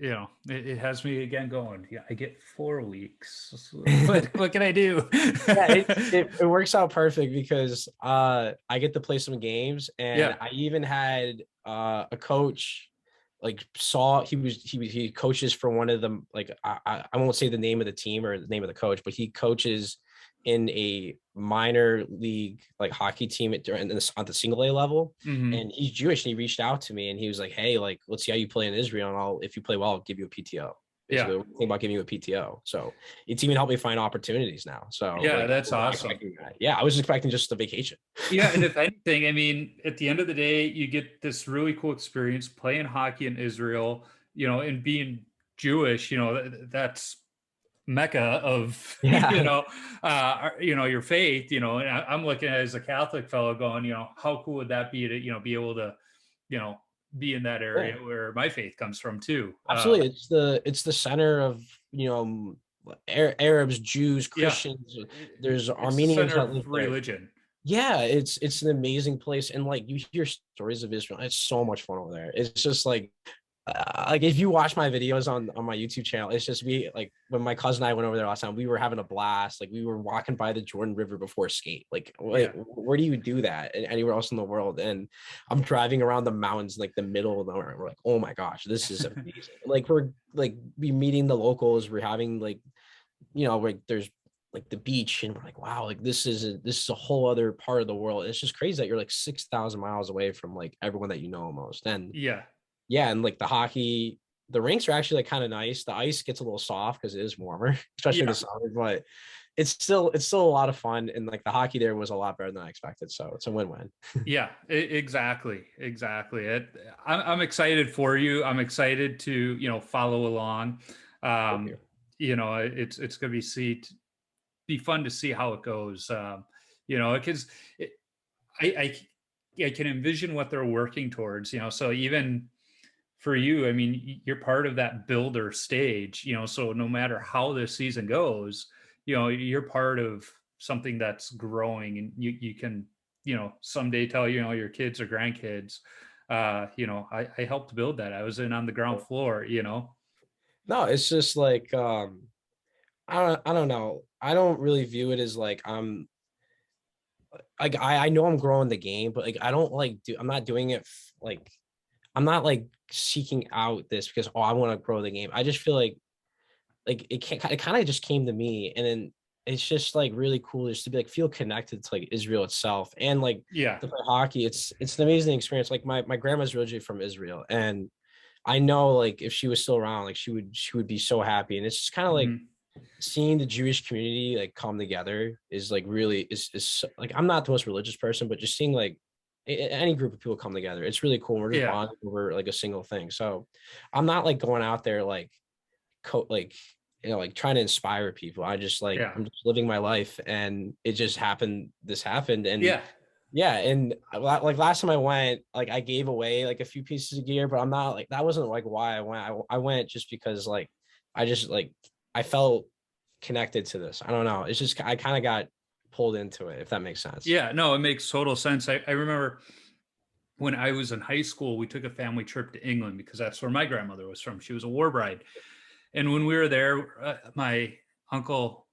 It has me again going, yeah, I get 4 weeks. What can I do? yeah, it works out perfect because I get to play some games, and Yeah. I even had a coach like saw he coaches for one of them, like I won't say the name of the team or the name of the coach, but he coaches in a minor league like hockey team on the single A level, Hmm. and he's Jewish, and he reached out to me and he was like, hey, like let's see how you play in Israel, and if you play well, I'll give you a PTO. Yeah. Basically, think about giving you a PTO. So it's even helped me find opportunities now. So Yeah, like, I that's was not awesome. expecting that. Yeah, I was expecting just a vacation. Yeah, and if anything, I mean, at the end of the day, you get this really cool experience playing hockey in Israel, and being Jewish, that's Mecca of, Yeah, your faith, and I'm looking at it as a Catholic fellow going, how cool would that be to, be able to, you know, be in that yeah, area where my faith comes from too. absolutely. It's the center of Arabs, Jews, Yeah, Christians. There's it's the Armenians center that of live there. religion. Yeah, it's an amazing place, and like you hear stories of Israel. It's so much fun over there. It's just like if you watch my videos on my YouTube channel, it's just me, like when my cousin and I went over there last time, we were having a blast. Like we were walking by the Jordan River before skate. Like Yeah. where do you do that anywhere else in the world? And I'm driving around the mountains, like the middle of nowhere. We're like, oh my gosh, this is amazing. Like we're like be meeting the locals. We're having like like there's like the beach, and we're like, wow, like this is a whole other part of the world. And it's just crazy that you're like 6,000 miles away from like everyone that you know almost. And Yeah. yeah, and like the hockey, the rinks are actually like kind of nice. The ice gets a little soft because it is warmer, especially in the Yeah. summer, but it's still a lot of fun. And like the hockey there was a lot better than I expected. So it's a win-win. Yeah, exactly, exactly. I'm excited for you. I'm excited to follow along. Thank you. It's going to be fun to see how it goes. Because I I can envision what they're working towards, so even for you, I mean, you're part of that builder stage, so no matter how this season goes, you're part of something that's growing, and you can, someday tell, your kids or grandkids, I helped build that. I was in on the ground floor. No, it's just like I don't know. I don't really view it as like I know I'm growing the game, but like I don't I'm not doing it like I'm not like seeking out this because I want to grow the game. I just feel like it kind of just came to me, and then it's just like really cool just to be like feel connected to like Israel itself, and like Yeah. to play hockey. It's an amazing experience. Like my grandma's originally from Israel, and I know like if she was still around, like she would be so happy. And it's just kind of like Mhm. seeing the Jewish community like come together is like really is like I'm not the most religious person, but just seeing like any group of people come together, it's really cool. We're just Yeah. bonding over like a single thing. So I'm not like going out there like like like trying to inspire people. I just like Yeah. I'm just living my life, and it just happened. This happened, and Yeah. yeah, and like last time I went, like I gave away like a few pieces of gear, but I'm not like that wasn't like why I went. I went just because like I just like I felt connected to this. I don't know. It's just I kind of got pulled into it, if that makes sense. Yeah. No, it makes total sense. I remember when I was in high school, we took a family trip to England because that's where my grandmother was from. She was a war bride. And when we were there, my uncle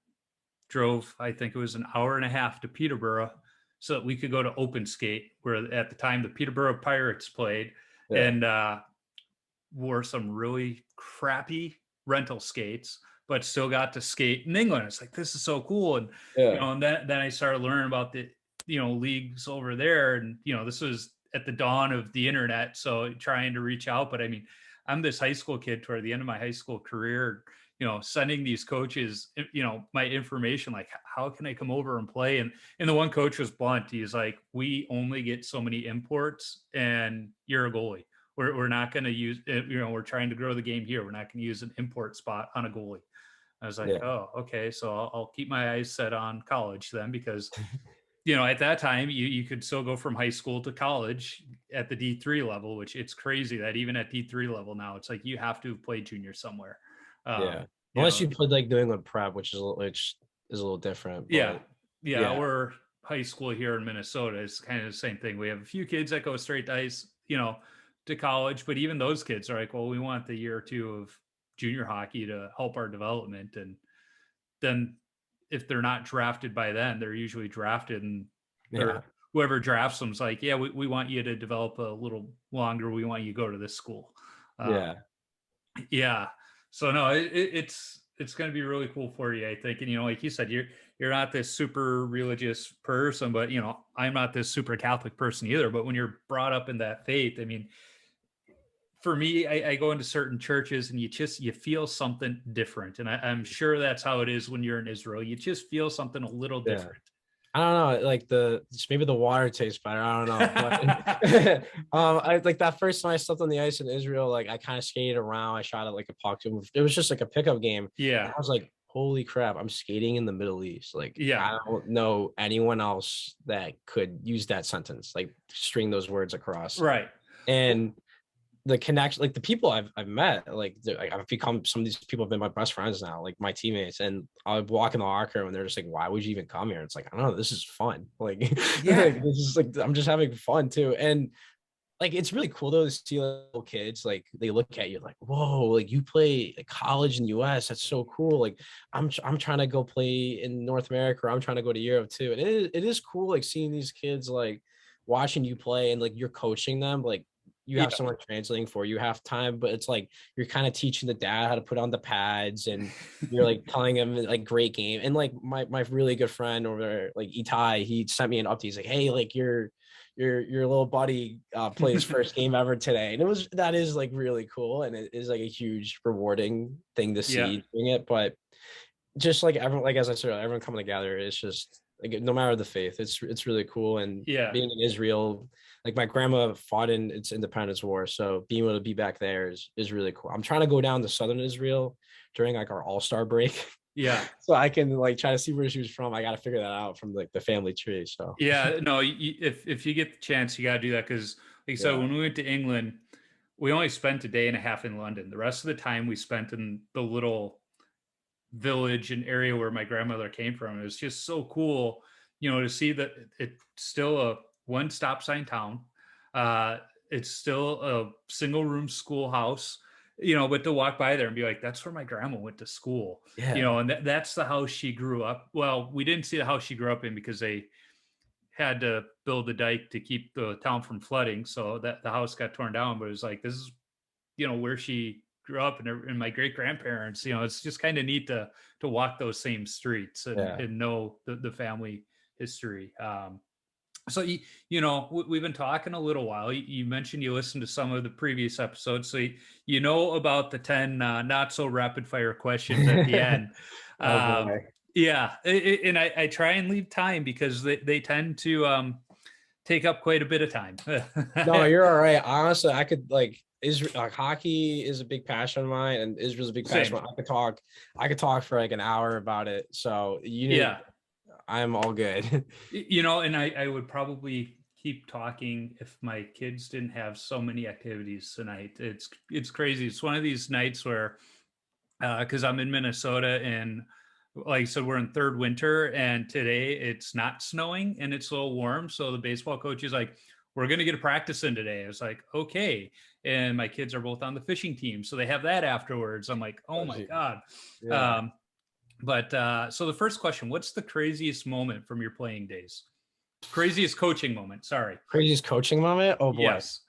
drove, I think it was an hour and a half to Peterborough so that we could go to Open Skate, where at the time the Peterborough Pirates played, Yeah, and wore some really crappy rental skates, but still got to skate in England. It's like, this is so cool. And, yeah, and then I started learning about the, leagues over there. And, this was at the dawn of the internet. So trying to reach out, but I mean, I'm this high school kid toward the end of my high school career, sending these coaches, my information, like, how can I come over and play? And the one coach was blunt. He's like, we only get so many imports, and you're a goalie. We're not going to use, we're trying to grow the game here. We're not going to use an import spot on a goalie. I was like, yeah, oh, okay. So I'll keep my eyes set on college then, because, at that time you could still go from high school to college at the D3 level, which it's crazy that even at D3 level now, it's like you have to play junior somewhere. yeah. Um, you Unless know, you played like New England prep, which is a little different, yeah, but yeah. yeah, We're high school here in Minnesota is kind of the same thing. We have a few kids that go straight to ice, to college, but even those kids are like, well, we want the year or two of junior hockey to help our development. And then if they're not drafted by then, they're usually drafted, and yeah, or whoever drafts them is like, yeah, we want you to develop a little longer. We want you to go to this school. Uh, yeah, yeah. So no, it's going to be really cool for you, I think. And like you said, you're not this super religious person, but I'm not this super Catholic person either. But when you're brought up in that faith, I mean, for me, I go into certain churches and you feel something different, and I'm sure that's how it is when you're in Israel. You just feel something a little yeah. different. I don't know, like maybe the water tastes better. I don't know, but I like that first time I stepped on the ice in Israel. Like I kind of skated around. I shot at like a puck. It was just like a pickup game, and Yeah, I was like, "Holy crap! I'm skating in the Middle East." Like yeah, I don't know anyone else that could use that sentence, like string those words across. right. And the connection, like the people I've met, like I've become, some of these people have been my best friends now, like my teammates. And I walk in the locker room and they're just like, "Why would you even come here?" It's like, I don't know, this is fun. Like, Yeah, like this is like I'm just having fun too. And like it's really cool though to see little kids, like they look at you like, "Whoa, like you play like college in the US, that's so cool." Like I'm trying to go play in North America, or I'm trying to go to Europe too. And it is cool like seeing these kids like watching you play, and like you're coaching them, like you have yeah, someone translating for you half time, but it's like you're kind of teaching the dad how to put on the pads, and you're like telling him like great game. And like my really good friend over there, like Itai, he sent me an update. He's like, "Hey, like your little buddy played his first game ever today." And that is like really cool, and it is like a huge rewarding thing to yeah, see doing it. But just like everyone, like as I said, everyone coming together, it's just like no matter the faith, it's really cool. And yeah. being in Israel, like my grandma fought in its independence war, so being able to be back there is really cool. I'm trying to go down to southern Israel during like our all-star break. Yeah. So I can like try to see where she was from. I got to figure that out from like the family tree. So Yeah, no, if you get the chance, you got to do that because, like I said, when we went to England, we only spent a day and a half in London. The rest of the time we spent in the little village and area where my grandmother came from. It was just so cool, to see that it's still a one stop sign town. It's still a single room schoolhouse, but to walk by there and be like, that's where my grandma went to school, and that's the house she grew up. Well, we didn't see the house she grew up in because they had to build a dike to keep the town from flooding. So that the house got torn down, but it was like, this is, where she grew up and my great grandparents, it's just kind of neat to walk those same streets and know the family history. So, we've been talking a little while. You mentioned you listened to some of the previous episodes. So, you know about the 10 not so rapid fire questions at the end. oh boy. Yeah. And I try and leave time because they tend to take up quite a bit of time. No, you're all right. Honestly, I could like Israel, like hockey is a big passion of mine, and Israel's a big passion. Same. I could talk for like an hour about it. So I'm all good. And I would probably keep talking if my kids didn't have so many activities tonight. It's crazy. It's one of these nights where, because I'm in Minnesota and like I said, we're in third winter and today it's not snowing and it's a little warm. So the baseball coach is like, we're going to get a practice in today. I was like, okay. And my kids are both on the fishing team. So they have that afterwards. I'm like, oh my God. Yeah. So the first question, what's the craziest moment from your playing days? Craziest coaching moment. Sorry. Craziest coaching moment? Oh boy. Yes.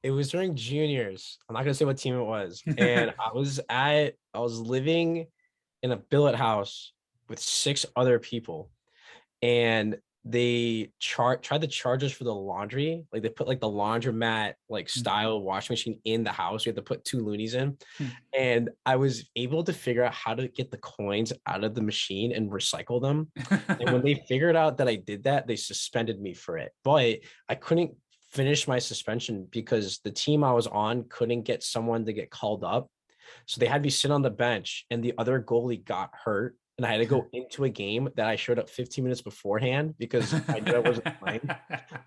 It was during juniors. I'm not gonna say what team it was. And I was living in a billet house with 6 other people, and they tried to charge us for the laundry. Like they put like the laundromat like style washing machine in the house. We had to put 2 loonies in. And I was able to figure out how to get the coins out of the machine and recycle them. And when they figured out that I did that, they suspended me for it. But I couldn't finish my suspension because the team I was on couldn't get someone to get called up. So they had me sit on the bench, and the other goalie got hurt. And I had to go into a game that I showed up 15 minutes beforehand because I knew I wasn't playing.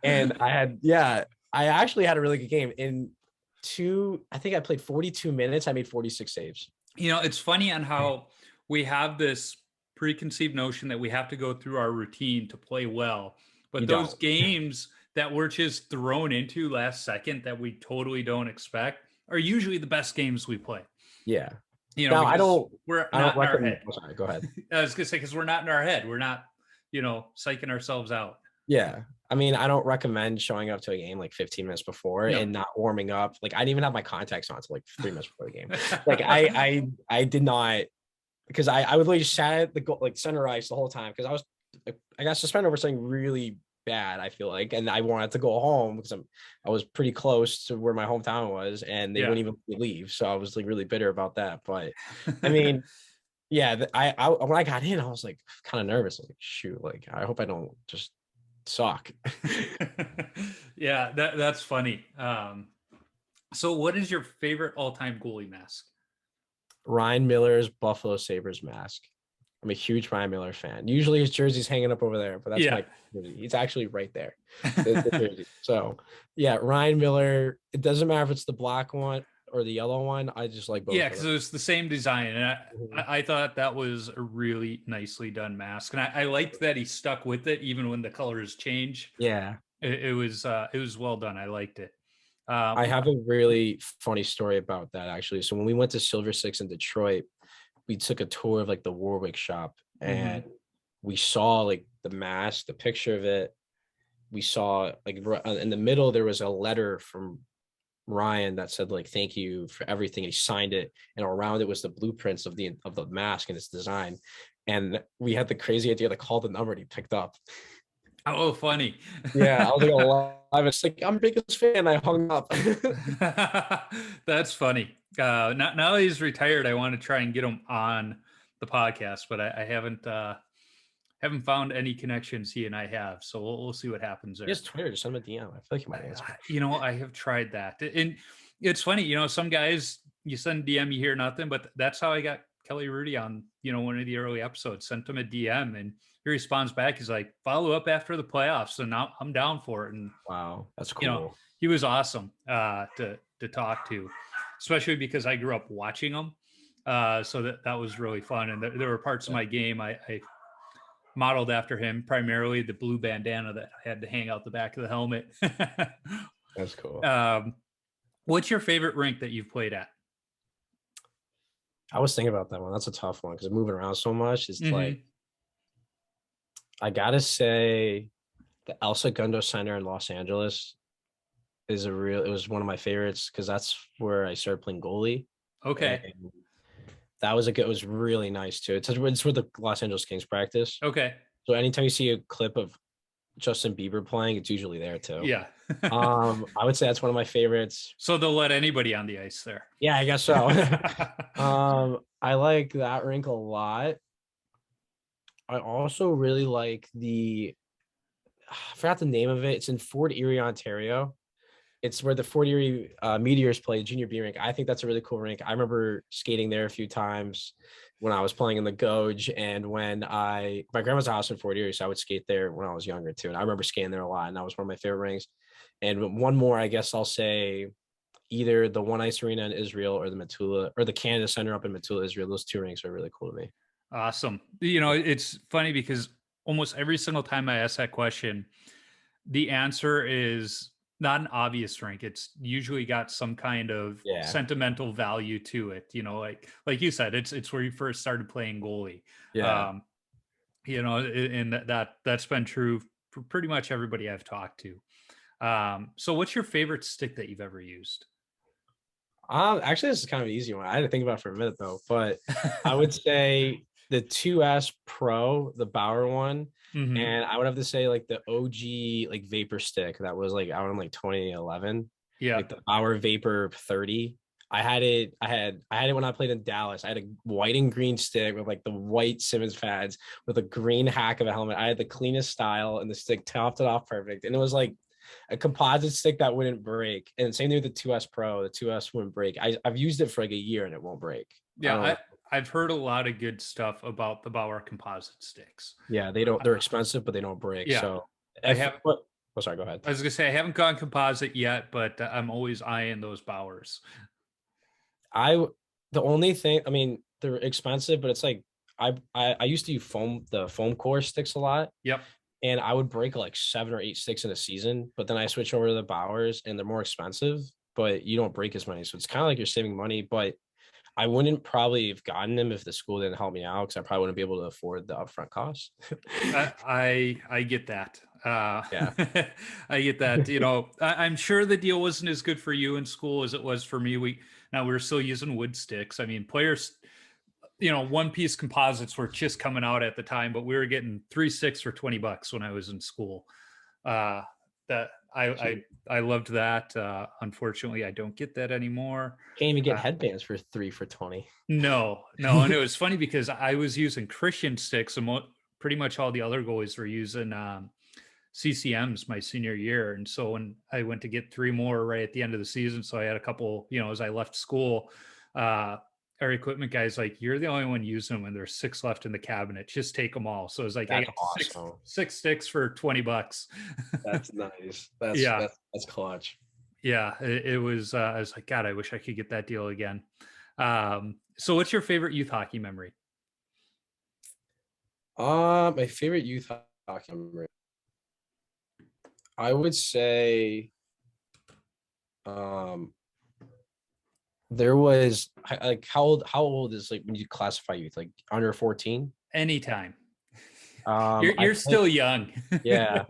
And I actually had a really good game. I think I played 42 minutes. I made 46 saves. It's funny on how we have this preconceived notion that we have to go through our routine to play well. But those games that we're just thrown into last second that we totally don't expect are usually the best games we play. Yeah. We're not in our head. Oh, sorry, go ahead. I was gonna say, because we're not in our head. We're not, psyching ourselves out. Yeah. I mean, I don't recommend showing up to a game like 15 minutes before and not warming up. Like I didn't even have my contacts on until like 3 minutes before the game. Like I did not, because I would literally sat at the goal, like center ice the whole time because I got suspended over something really bad, I feel like, and I wanted to go home because I was pretty close to where my hometown was, and they wouldn't even leave, so I was like really bitter about that. But I mean, I when I got in, I was like kind of nervous. I was like, shoot, like I hope I don't just suck. Yeah, that's funny. So what is your favorite all-time goalie mask? Ryan Miller's Buffalo Sabres mask. I'm a huge Ryan Miller fan. Usually his jersey's hanging up over there, but that's my jersey. It's actually right there. The jersey. So yeah, Ryan Miller. It doesn't matter if it's the black one or the yellow one. I just like both. Yeah, because it was the same design, and I thought that was a really nicely done mask, and I liked that he stuck with it even when the colors change. Yeah, it was well done. I liked it. I have a really funny story about that actually. So when we went to Silver Six in Detroit, we took a tour of like the Warwick shop, and we saw like the mask, the picture of it. We saw like in the middle, there was a letter from Ryan that said like, thank you for everything. And he signed it, and around it was the blueprints of the mask and its design. And we had the crazy idea to call the number, and he picked up. Oh, funny. Yeah, I was like alive. It's like, I'm biggest fan. I hung up. That's funny. Now that he's retired, I want to try and get him on the podcast, but I haven't found any connections he and I have. So we'll see what happens there. He has Twitter. Just send him a DM. I feel like he might answer. I have tried that. And it's funny, some guys, you send DM, you hear nothing, but that's how I got Kelly Rudy on, one of the early episodes, sent him a DM, and he responds back. He's like, follow up after the playoffs. And now I'm down for it. And, Wow, that's cool. he was awesome to talk to, especially because I grew up watching him. So that was really fun. And there were parts of my game I modeled after him, primarily the blue bandana that I had to hang out the back of the helmet. That's cool. What's your favorite rink that you've played at? I was thinking about that one. That's a tough one because moving around so much is like, I gotta say the El Segundo Center in Los Angeles it was one of my favorites because that's where I started playing goalie. Okay. And that was it was really nice too. It's where the Los Angeles Kings practice. Okay. So anytime you see a clip of Justin Bieber playing, it's usually there too. Yeah. I would say that's one of my favorites. So they'll let anybody on the ice there. Yeah, I guess so. I like that rink a lot. I also really like I forgot the name of it. It's in Fort Erie, Ontario. It's where the Fort Erie Meteors play, Junior B rink. I think that's a really cool rink. I remember skating there a few times when I was playing in the Goge, and when my grandma's house in Fort Erie, so I would skate there when I was younger too. And I remember skating there a lot, and that was one of my favorite rinks. And one more, I guess I'll say either the One Ice Arena in Israel or the Metula or the Canada Center up in Metula, Israel. Those two rinks are really cool to me. Awesome. It's funny because almost every single time I ask that question, the answer is not an obvious rink. It's usually got some kind of sentimental value to it. Like you said, it's where you first started playing goalie. Yeah. And that's been true for pretty much everybody I've talked to. So what's your favorite stick that you've ever used? Actually, this is kind of an easy one. I had to think about it for a minute though, but I would say the 2S Pro, the Bauer one, and I would have to say like the OG like Vapor stick that was like out in like 2011. Yeah, like the Bauer Vapor 30. I had it when I played in Dallas. I had a white and green stick with like the white Simmons pads with a green hack of a helmet. I had the cleanest style, and the stick topped it off perfect. And it was like a composite stick that wouldn't break. And same thing with the 2S Pro. The 2S wouldn't break. I've used it for like a year and it won't break. Yeah, I've heard a lot of good stuff about the Bauer composite sticks. Yeah, they're expensive, but they don't break. Yeah, so sorry, go ahead. I was gonna say I haven't gone composite yet, but I'm always eyeing those Bauers. The only thing, I mean, they're expensive, but it's like I used to use the foam core sticks a lot. Yep. And I would break like 7 or 8 sticks in a season, but then I switch over to the Bauers and they're more expensive, but you don't break as many. So it's kind of like you're saving money, but I wouldn't probably have gotten them if the school didn't help me out because I probably wouldn't be able to afford the upfront cost. I get that. Yeah, I get that. I'm sure the deal wasn't as good for you in school as it was for me. We were still using wood sticks. I mean, players, one piece composites were just coming out at the time, but we were getting 3 sticks for $20 when I was in school. That I loved that. Unfortunately, I don't get that anymore. Can't even get headbands for 3 for $20. No. And it was funny because I was using Christian sticks, and pretty much all the other goalies were using CCMs my senior year. And so when I went to get 3 more right at the end of the season, so I had a couple, as I left school, our equipment guy's like, you're the only one using them, and there's 6 left in the cabinet. Just take them all. So it's like, I got awesome. six sticks for $20. That's nice. That's clutch. Yeah, it was. I was like, God, I wish I could get that deal again. So what's your favorite youth hockey memory? My favorite youth hockey memory, I would say, there was like how old is like when you classify youth, like under 14? Anytime. You're still young. Yeah.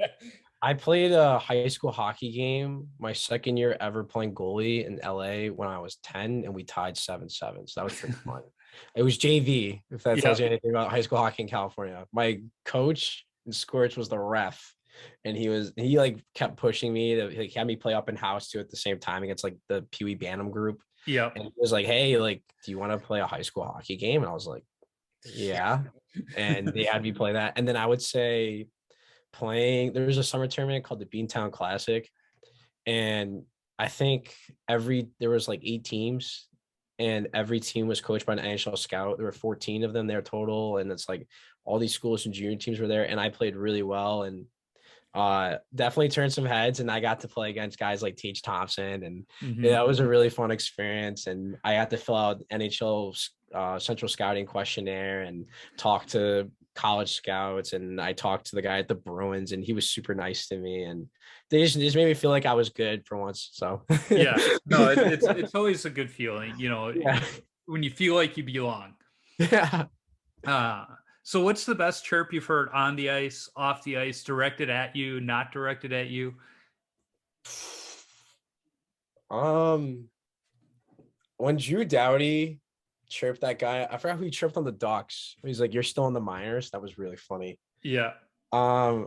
I played a high school hockey game my second year ever playing goalie in LA when I was 10, and we tied 7-7. So that was pretty fun. It was JV, if that tells you anything about high school hockey in California. My coach in Squirts was the ref, and he like kept pushing me to like had me play up in house too at the same time against like the Pee Wee Bantam group. Yeah. And he was like, hey, like, do you want to play a high school hockey game? And I was like, yeah. And they had me play that. And then I would say there was a summer tournament called the Beantown Classic. And I think there was like 8 teams. and every team was coached by an NHL scout. There were 14 of them there total, and it's like all these schools and junior teams were there, and I played really well and definitely turned some heads, and I got to play against guys like Teach Thompson, and that was a really fun experience. And I had to fill out NHL Central Scouting questionnaire and talk to college scouts, and I talked to the guy at the Bruins, and he was super nice to me, and they just made me feel like I was good for once. So Yeah, no, it's always a good feeling, yeah. when you feel like you belong. Yeah. So what's the best chirp you've heard on the ice, off the ice, directed at you, not directed at you? When Drew Doughty chirped that guy, I forgot who he chirped on the Ducks. He's like, "You're still in the minors." That was really funny. Yeah. I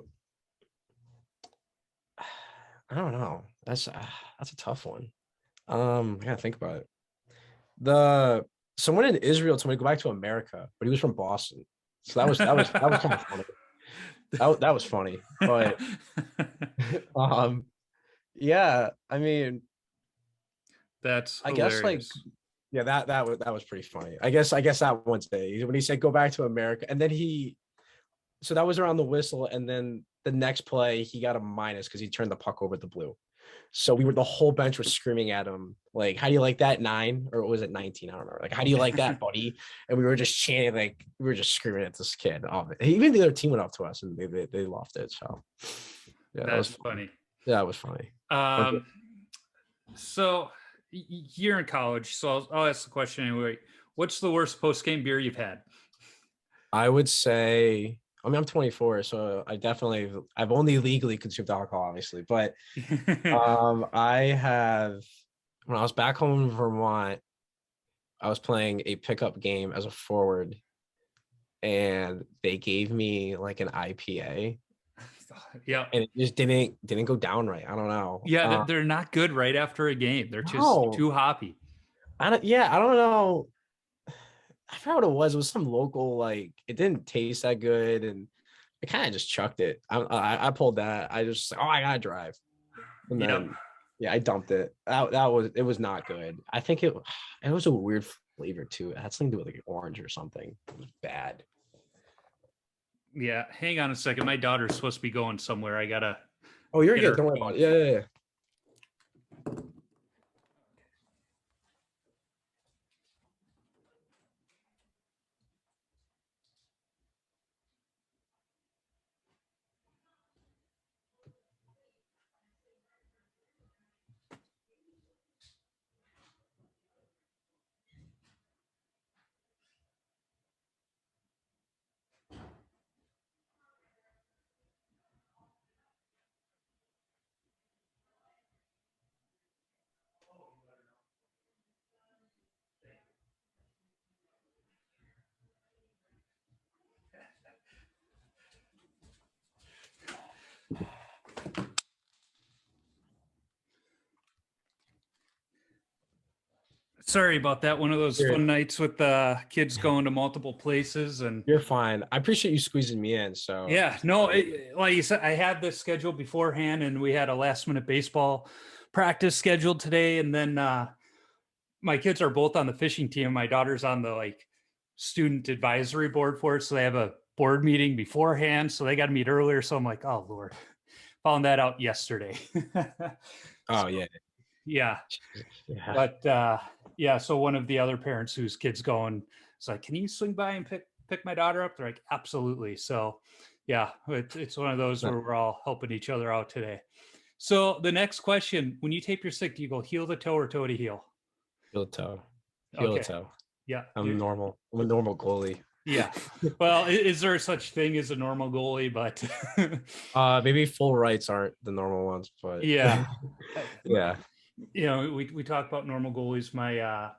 don't know. That's a tough one. I gotta think about it. Someone in Israel told me to go back to America, but he was from Boston, so that was kind of funny. That was funny, but yeah. I mean, That's I hilarious. guess like yeah, that was pretty funny. I guess that one day when he said go back to America, and then so that was around the whistle, and then the next play he got a minus because he turned the puck over the blue. So the whole bench was screaming at him like, "How do you like that 9?" Or was it 19? I don't know. Like, "How do you like that, buddy?" And we were just chanting, like we were just screaming at this kid. Even the other team went up to us and they loved it. So yeah, that was funny. Yeah, it was funny. So you're in college, so I'll ask the question anyway. What's the worst post-game beer you've had? I would say, I mean, I'm 24, so I've only legally consumed alcohol, obviously, but I have, when I was back home in Vermont, I was playing a pickup game as a forward, and they gave me like an IPA. Yeah, and it just didn't go down right. I don't know. Yeah, they're not good right after a game. They're just too hoppy. I don't know. I forgot what it was. It was some local, like, it didn't taste that good, and I kind of just chucked it. I pulled that. I just I gotta drive, and then yeah, I dumped it. It was not good. I think it was a weird flavor too. It had something to do with like orange or something. It was bad. Yeah, hang on a second. My daughter's supposed to be going somewhere. I gotta. Oh, you're good. Don't worry about it. Yeah. Sorry about that. One of those fun nights with the kids going to multiple places, and you're fine. I appreciate you squeezing me in. So yeah, no, like you said, I had this scheduled beforehand, and we had a last-minute baseball practice scheduled today, and then my kids are both on the fishing team. My daughter's on the student advisory board for it, so they have a board meeting beforehand, so they got to meet earlier. So I'm like, oh Lord, found that out yesterday. Oh yeah. But yeah, so one of the other parents whose kid's going, it's like, can you swing by and pick my daughter up? They're like, absolutely. So yeah, it's one of those where we're all helping each other out today. So the next question, when you tape your stick, do you go heel to toe or toe to heel? Heel to toe. Heel to toe. Yeah. I'm normal. I'm a normal goalie. Yeah. Well, is there such thing as a normal goalie? But maybe full rights aren't the normal ones, but yeah. Yeah. We talk about normal goalies. My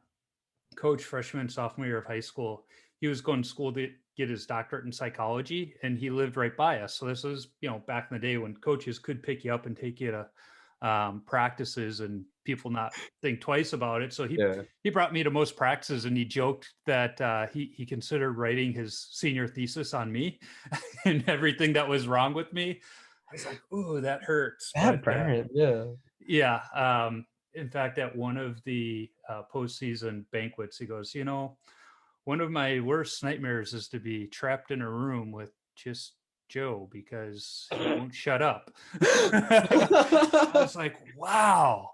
coach, freshman, sophomore year of high school, he was going to school to get his doctorate in psychology, and he lived right by us. So this was, back in the day when coaches could pick you up and take you to practices and people not think twice about it. So he brought me to most practices, and he joked that he considered writing his senior thesis on me and everything that was wrong with me. I was like, ooh, that hurts. That burn. Yeah. Yeah. In fact, at one of the postseason banquets. He goes, one of my worst nightmares is to be trapped in a room with just Joe because he won't shut up. I was like, wow.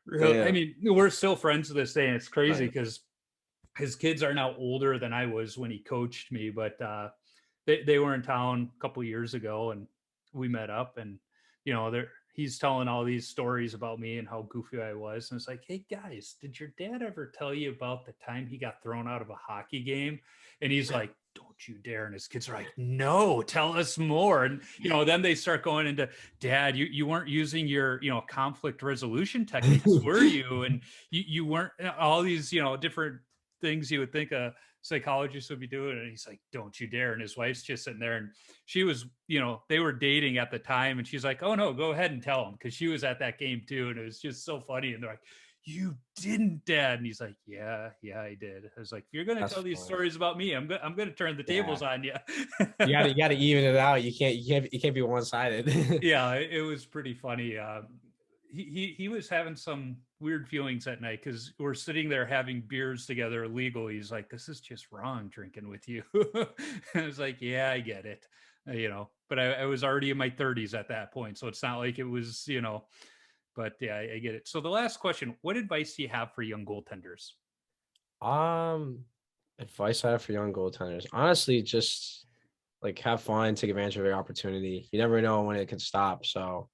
Really? I mean, we're still friends to this day, and it's crazy because his kids are now older than I was when he coached me, but they were in town a couple of years ago, and we met up, and he's telling all these stories about me and how goofy I was, and it's like, hey guys, did your dad ever tell you about the time he got thrown out of a hockey game? And he's like, don't you dare. And his kids are like, no, tell us more. And then they start going into, Dad, you weren't using your conflict resolution techniques, were you? And you weren't, all these different things you would think a psychologist would be doing. And he's like, don't you dare. And his wife's just sitting there, and she was, they were dating at the time, and she's like, oh no, go ahead and tell him, because she was at that game too. And it was just so funny. And they're like, you didn't, Dad. And he's like, yeah, I did. I was like, if you're gonna tell these stories about me, I'm gonna turn the tables on you. you gotta even it out. You can't be one-sided. Yeah, it was pretty funny. He was having some weird feelings that night because we're sitting there having beers together legally. He's like, this is just wrong drinking with you. I was like, yeah, I get it. But I was already in my 30s at that point, so it's not like it was, but yeah, I get it. So the last question, what advice do you have for young goaltenders? Advice I have for young goaltenders, honestly, just like have fun, take advantage of your opportunity. You never know when it can stop, so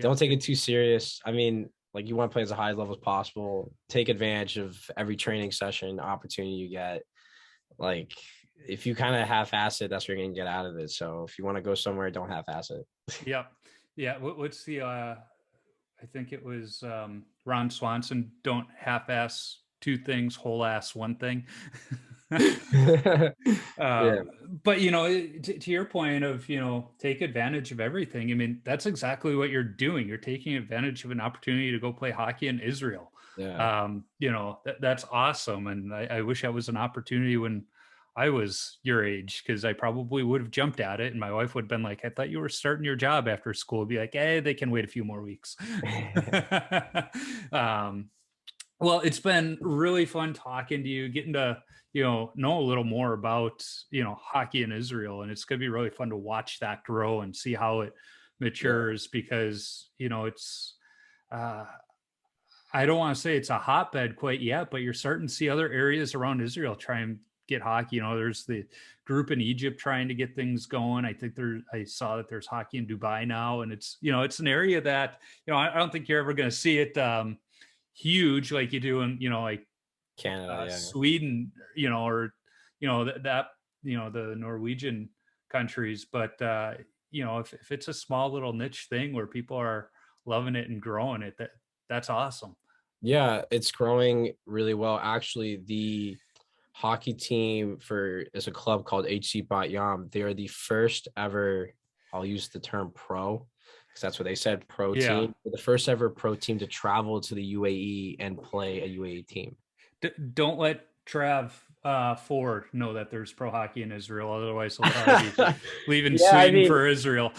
don't take it too serious. I mean, like, you want to play as a high level as possible. Take advantage of every training session opportunity you get. Like, if you kind of half-ass it, that's what you're gonna get out of it. So if you want to go somewhere, don't half-ass it. Yeah. What's the I think it was Ron Swanson, don't half-ass two things, whole ass one thing. But to your point of take advantage of everything. I mean, that's exactly what you're doing. You're taking advantage of an opportunity to go play hockey in Israel. That's awesome, and I wish that was an opportunity when I was your age, because I probably would have jumped at it, and my wife would have been like, I thought you were starting your job after school. Be like, hey, they can wait a few more weeks. Well, it's been really fun talking to you, getting to know a little more about hockey in Israel, and it's going to be really fun to watch that grow and see how it matures, because it's I don't want to say it's a hotbed quite yet, but you're starting to see other areas around Israel try and get hockey. There's the group in Egypt trying to get things going. I think I saw that there's hockey in Dubai now, and it's it's an area that I don't think you're ever going to see it huge like you do in like Canada, Sweden, or that the Norwegian countries. But if it's a small little niche thing where people are loving it and growing it, that's awesome. Yeah, it's growing really well. Actually, the hockey team is a club called HC Bat Yam. They are the first ever, I'll use the term pro, because that's what they said, pro team. They're the first ever pro team to travel to the UAE and play a UAE team. Don't let Trav Ford know that there's pro hockey in Israel. Otherwise, he'll probably be leaving Sweden for Israel.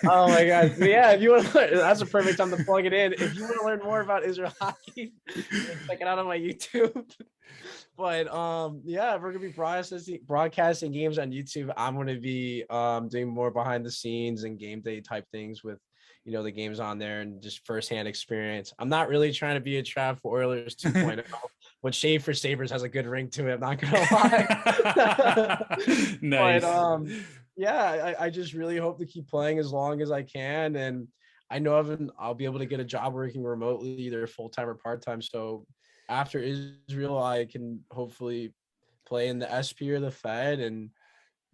Oh my God! So yeah, if you want to learn, that's a perfect time to plug it in. If you want to learn more about Israel hockey, check it out on my YouTube. But yeah, we're gonna be broadcasting games on YouTube. I'm gonna be doing more behind the scenes and game day type things with the games on there and just firsthand experience. I'm not really trying to be a Trav for Oilers 2.0. But Shea for Sabres has a good ring to it, I'm not gonna lie. Nice. But yeah, I just really hope to keep playing as long as I can, and I know I'll be able to get a job working remotely, either full-time or part-time. So after Israel, I can hopefully play in the SP or the Fed, and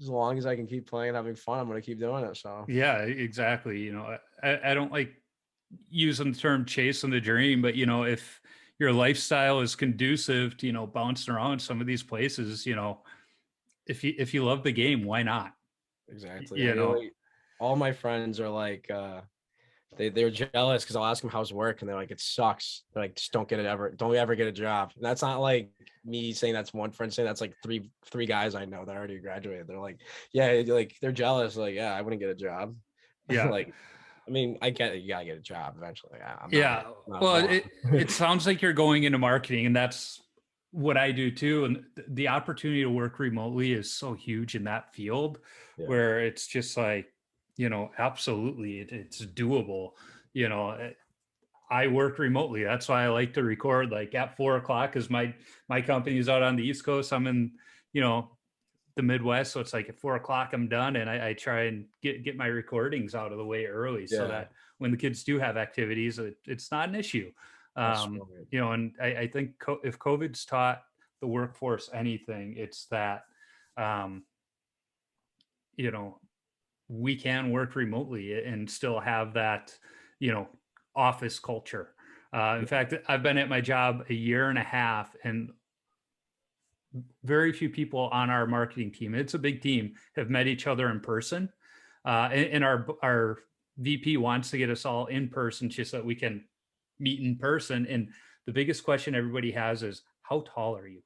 as long as I can keep playing and having fun, I'm going to keep doing it. So yeah, exactly. I don't like using the term chasing the dream, but if your lifestyle is conducive to bouncing around some of these places, if you love the game, why not? Exactly. All my friends are like they're jealous because I'll ask them how's work, and they're like, it sucks. They're like, just don't ever get a job. And that's not like me saying that's one friend saying, that's like three guys I know that already graduated. They're like, yeah, like they're jealous. Like, yeah, I wouldn't get a job. Yeah. Like, I mean, I get it. You gotta get a job eventually. I'm Yeah. not Well, wrong. it sounds like you're going into marketing, and that's what I do too. And the opportunity to work remotely is so huge in that field Yeah. where it's just like, absolutely it's doable. You know, I work remotely. That's why I like to record like at 4 o'clock because my company is out on the East Coast. I'm in, you know, the Midwest. So it's like at 4 o'clock I'm done, and I try and get my recordings out of the way early so Yeah. that when the kids do have activities, it's not an issue. That's right. And I think if COVID's taught the workforce anything, it's that, um, you know, we can work remotely and still have that, office culture. In fact, I've been at my job a year and a half, and very few people on our marketing team, it's a big team, have met each other in person. And our VP wants to get us all in person just so that we can meet in person. And the biggest question everybody has is, how tall are you?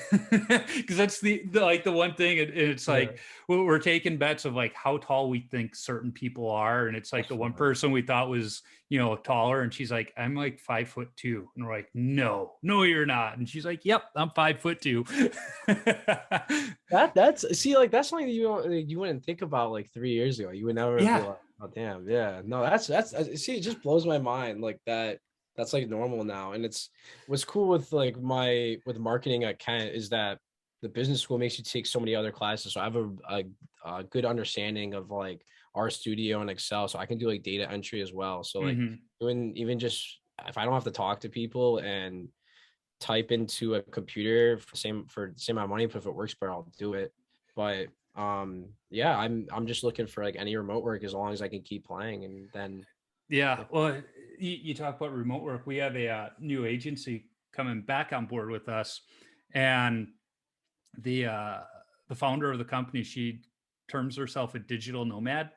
Because that's the one thing, and it's Yeah. like we're taking bets of like how tall we think certain people are, and it's like the one Definitely. person we thought was taller, and she's like, I'm like 5'2", and we're like, no you're not, and she's like, yep, I'm 5'2". That's see, like that's something that you wouldn't think about like 3 years ago. You would never be Yeah. like, oh damn, yeah. No, that's see, it just blows my mind like that. That's like normal now. And it's what's cool with like with marketing at Kent is that the business school makes you take so many other classes. So I have a good understanding of like our studio and Excel. So I can do like data entry as well. So like Mhm. doing even just if I don't have to talk to people and type into a computer for the same amount of money, but if it works better, I'll do it. But yeah, I'm just looking for like any remote work as long as I can keep playing. And then Yeah, well, you talk about remote work. We have a new agency coming back on board with us, and the uh, the founder of the company, she terms herself a digital nomad.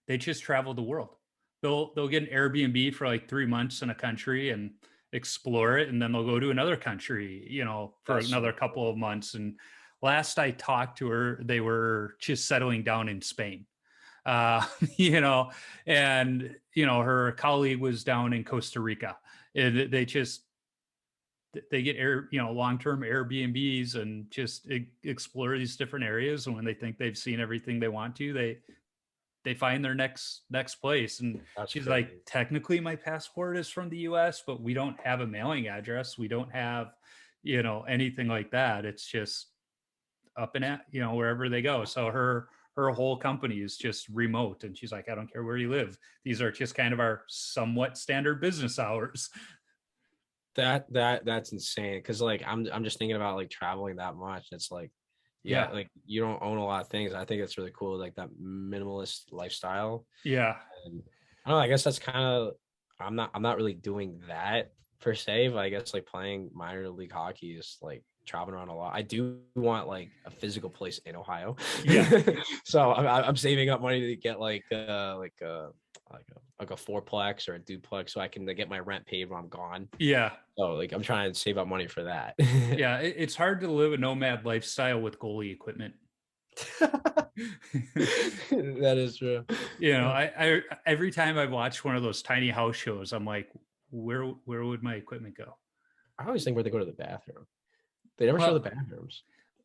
They just travel the world. They'll get an Airbnb for like 3 months in a country and explore it, and then they'll go to another country, for that's another so couple cool. of months. And last I talked to her, they were just settling down in Spain. uh, you know, and her colleague was down in Costa Rica, and they get long-term Airbnbs and just explore these different areas. And when they think they've seen everything they want to, they find their next place. And That's she's crazy. like, technically my passport is from the US, but we don't have a mailing address, we don't have anything like that. It's just up and at wherever they go. So her whole company is just remote, and she's like, I don't care where you live, these are just kind of our somewhat standard business hours. That's insane. Cause like I'm just thinking about like traveling that much. It's like, yeah, Yeah. like you don't own a lot of things. I think it's really cool, like that minimalist lifestyle. Yeah. And I don't know, I guess that's kind of I'm not really doing that per se, but I guess like playing minor league hockey is like traveling around a lot. I do want like a physical place in Ohio. Yeah. So I'm saving up money to get like a fourplex or a duplex so I can get my rent paid when I'm gone. Yeah. So like I'm trying to save up money for that. Yeah. It's hard to live a nomad lifestyle with goalie equipment. That is true. I every time I watch one of those tiny house shows, I'm like, where would my equipment go? I always think where they go to the bathroom. They never show the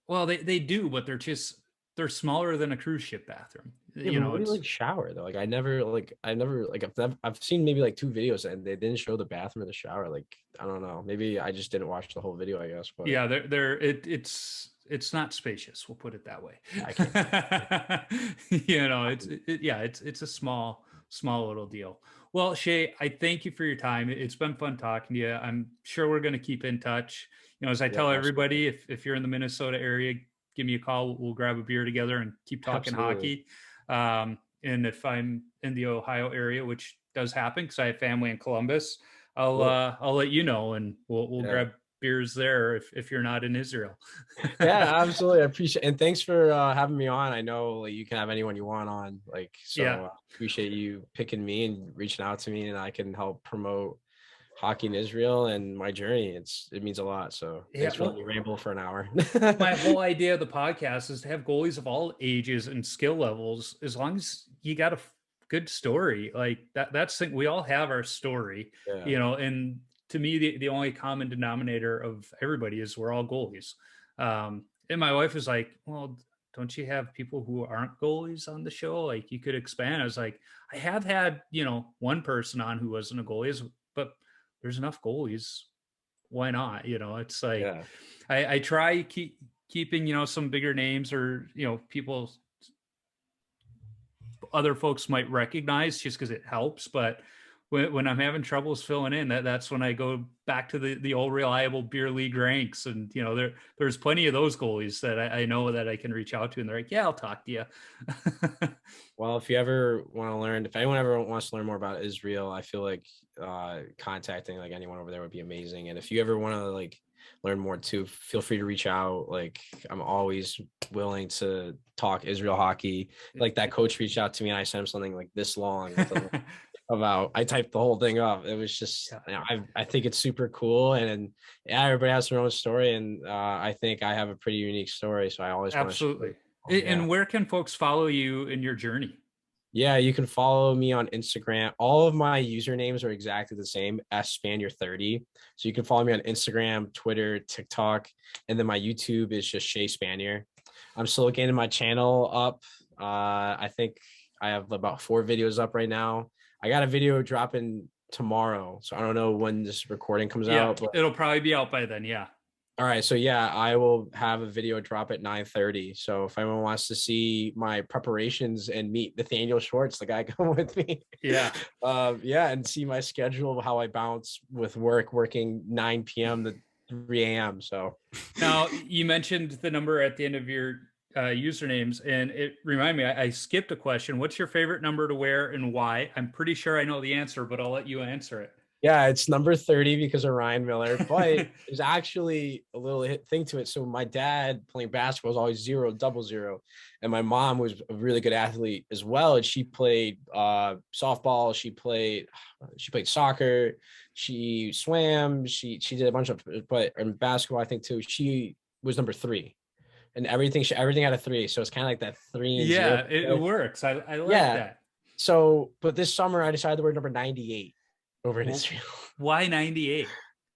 Well, bathrooms. they do, but they're smaller than a cruise ship bathroom. Yeah, but where do you It's like shower though? Like I never like I've seen maybe like two videos and they didn't show the bathroom or the shower. Like I don't know. Maybe I just didn't watch the whole video, I guess. But yeah, it's not spacious. We'll put it that way. I can't. It's a small little deal. Well, Shea, I thank you for your time. It's been fun talking to you. I'm sure we're going to keep in touch. As I Yeah, tell absolutely. everybody, if you're in the Minnesota area, give me a call. We'll grab a beer together and keep talking Absolutely. hockey. And if I'm in the Ohio area, which does happen because I have family in Columbus, Cool. I'll let you know, and we'll Yeah. grab beers there if you're not in Israel. Yeah, absolutely. I appreciate and thanks for having me on. I know like you can have anyone you want on. Like Yeah. so appreciate you picking me and reaching out to me and I can help promote hockey in Israel and my journey. It means a lot. So Yeah. thanks for letting me ramble for an hour. My whole idea of the podcast is to have goalies of all ages and skill levels, as long as you got a good story. Like that's the thing. We all have our story, Yeah. and to me, the only common denominator of everybody is we're all goalies. And my wife was like, well, don't you have people who aren't goalies on the show? Like you could expand. I was like, I have had, one person on who wasn't a goalie, but there's enough goalies. Why not? It's like, Yeah. I try keeping, some bigger names or, people other folks might recognize just because it helps. But when I'm having troubles filling in, that's when I go back to the old reliable beer league ranks. And, there's plenty of those goalies that I know that I can reach out to, and they're like, yeah, I'll talk to you. Well, if you ever want to learn, if anyone ever wants to learn more about Israel, I feel like contacting like anyone over there would be amazing. And if you ever want to like learn more too, feel free to reach out. Like I'm always willing to talk Israel hockey. Like that coach reached out to me and I sent him something like this long about, I typed the whole thing up. It was just, I think it's super cool. And yeah, everybody has their own story. And I think I have a pretty unique story. So I always absolutely. Want to And where can folks follow you in your journey? Yeah, you can follow me on Instagram. All of my usernames are exactly the same, Spanier30. So you can follow me on Instagram, Twitter, TikTok, and then my YouTube is just Shea Spanier. I'm still getting my channel up. I think I have about 4 videos up right now. I got a video dropping tomorrow, so I don't know when this recording comes out. But it'll probably be out by then. Yeah. All right, so yeah, I will have a video drop at 9:30. So if anyone wants to see my preparations and meet Nathaniel Schwartz, the guy going with me, yeah, and see my schedule, how I bounce with working 9 p.m. to 3 a.m. So now you mentioned the number at the end of your usernames, and it reminded me, I skipped a question. What's your favorite number to wear and why? I'm pretty sure I know the answer, but I'll let you answer it. Yeah, it's number 30 because of Ryan Miller, but there's actually a little thing to it. So my dad playing basketball was always 0-0, and my mom was a really good athlete as well. And she played softball, she played soccer, she swam, she did a bunch of, but in basketball I think too. She was number 3, and everything had a 3. So it's kind of like that 3 and 0. It works. I like that. So, but this summer I decided to wear number 98. Over in Israel. Why 98?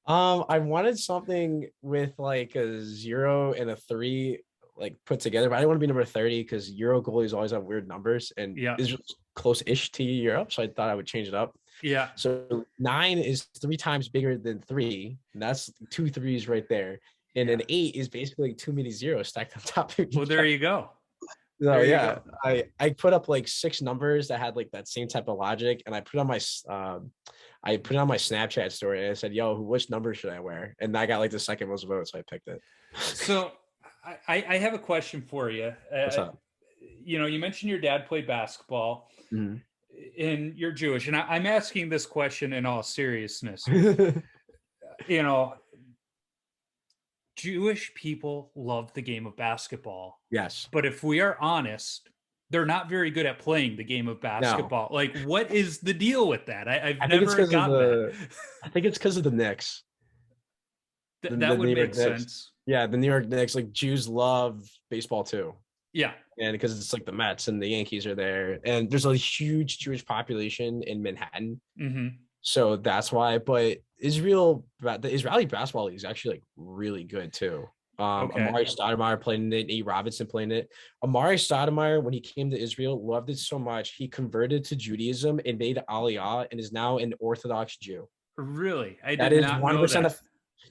I wanted something with like a 0 and a 3 like put together, but I didn't want to be number 30 because Euro goalies always have weird numbers, and Israel's close-ish to Europe, so I thought I would change it up. Yeah. So 9 is 3 times bigger than 3, and that's 2 3s right there. And an 8 is basically 2 mini zeros stacked on top of each other. Well, there you go. So yeah, I put up like 6 numbers that had like that same type of logic, and I put on my Snapchat story and I said, yo, which number should I wear? And I got like the second most votes, so I picked it. So I have a question for you. What's up? You mentioned your dad played basketball, and you're Jewish, and I'm asking this question in all seriousness. Jewish people love the game of basketball. Yes. But if we are honest, they're not very good at playing the game of basketball. No. Like, what is the deal with that? I've never gotten that. I think it's because of the Knicks. That would make sense. Yeah, the New York Knicks, like Jews love baseball too. Yeah. And because it's like the Mets and the Yankees are there, and there's a huge Jewish population in Manhattan. Mm-hmm. So that's why. But the Israeli basketball league is actually like really good too. Amari Stoudemire played in it. E. Robinson played in it. Amari Stoudemire, when he came to Israel, loved it so much he converted to Judaism and made Aliyah and is now an Orthodox Jew. Really, that is 100%.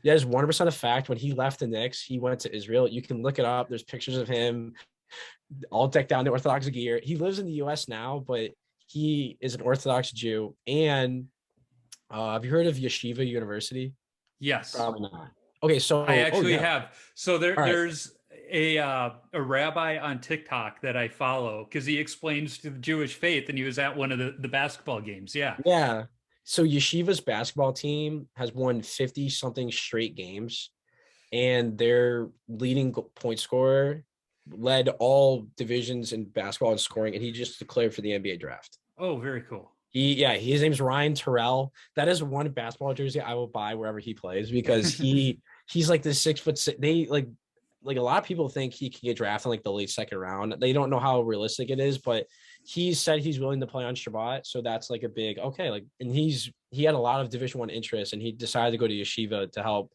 That is 100% a fact. When he left the Knicks, he went to Israel. You can look it up. There's pictures of him all decked out in Orthodox gear. He lives in the U.S. now, but he is an Orthodox Jew. And have you heard of Yeshiva University? Yes. Probably not. Okay, so I actually have. So there's a rabbi on TikTok that I follow because he explains to the Jewish faith, and he was at one of the basketball games. Yeah. Yeah. So Yeshiva's basketball team has won 50-something straight games, and their leading point scorer led all divisions in basketball and scoring, and he just declared for the NBA draft. Oh, very cool. His name's Ryan Terrell. That is one basketball jersey I will buy wherever he plays because he's like this 6'6". They like like a lot of people think he can get drafted in like the late second round. They don't know how realistic it is, but he said he's willing to play on Shabbat. So that's like a big, okay. Like, and he had a lot of Division I interest, and he decided to go to yeshiva to help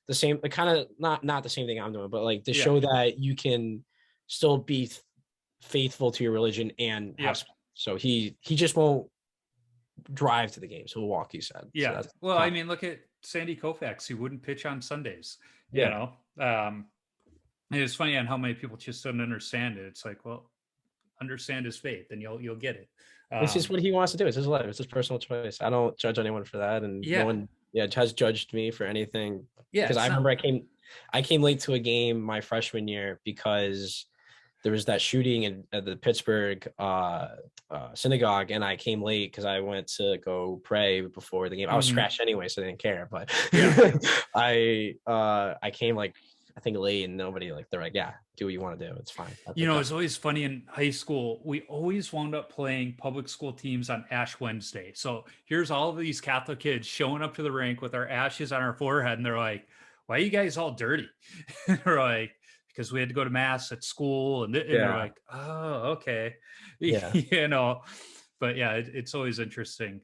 the same, like kind of not the same thing I'm doing, but like to show that you can still be faithful to your religion and have, so he just won't drive to the games. He'll walk, he said. Yeah. So well, I mean, look at Sandy Koufax. He wouldn't pitch on Sundays, you know? It's funny on how many people just don't understand it. It's like, well, understand his faith and you'll get it. It's just what he wants to do. It's his life. It's his personal choice. I don't judge anyone for that. And no one has judged me for anything. Yeah. Because I remember I came late to a game my freshman year because there was that shooting at the Pittsburgh synagogue, and I came late because I went to go pray before the game. I was scratched anyway, so I didn't care. But I came like, I think late, and nobody, like, they're like, yeah, do what you want to do. It's fine. It's always funny in high school. We always wound up playing public school teams on Ash Wednesday. So here's all of these Catholic kids showing up to the rink with our ashes on our forehead, and they're like, why are you guys all dirty? We're like, because we had to go to mass at school, and they're like, oh, okay. But yeah, it's always interesting.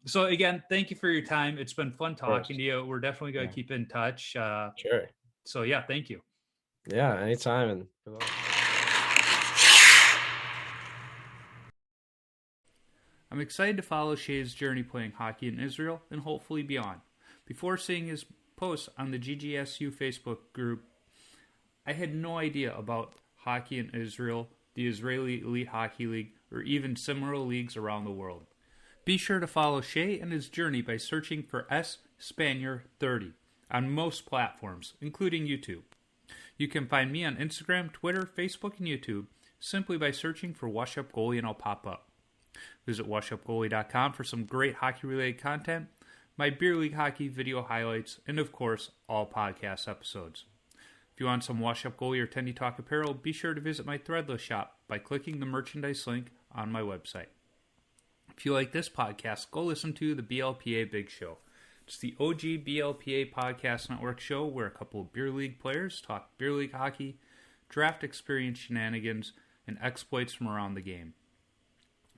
So again, thank you for your time. It's been fun talking to you. We're definitely going to keep in touch. Sure. So yeah, thank you. Yeah, anytime. And I'm excited to follow Shea's journey playing hockey in Israel and hopefully beyond. Before seeing his post on the GGSU Facebook group, I had no idea about hockey in Israel, the Israeli Elite Hockey League, or even similar leagues around the world. Be sure to follow Shea and his journey by searching for S Spanier 30 on most platforms, including YouTube. You can find me on Instagram, Twitter, Facebook, and YouTube simply by searching for Wash Up Goalie, and I'll pop up. Visit washupgoalie.com for some great hockey-related content, my beer league hockey video highlights, and of course, all podcast episodes. If you want some Wash Up Goalie or Tendy Talk apparel, be sure to visit my Threadless shop by clicking the merchandise link on my website. If you like this podcast, go listen to the BLPA Big Show. It's the OG BLPA Podcast Network show where a couple of beer league players talk beer league hockey, draft experience shenanigans, and exploits from around the game.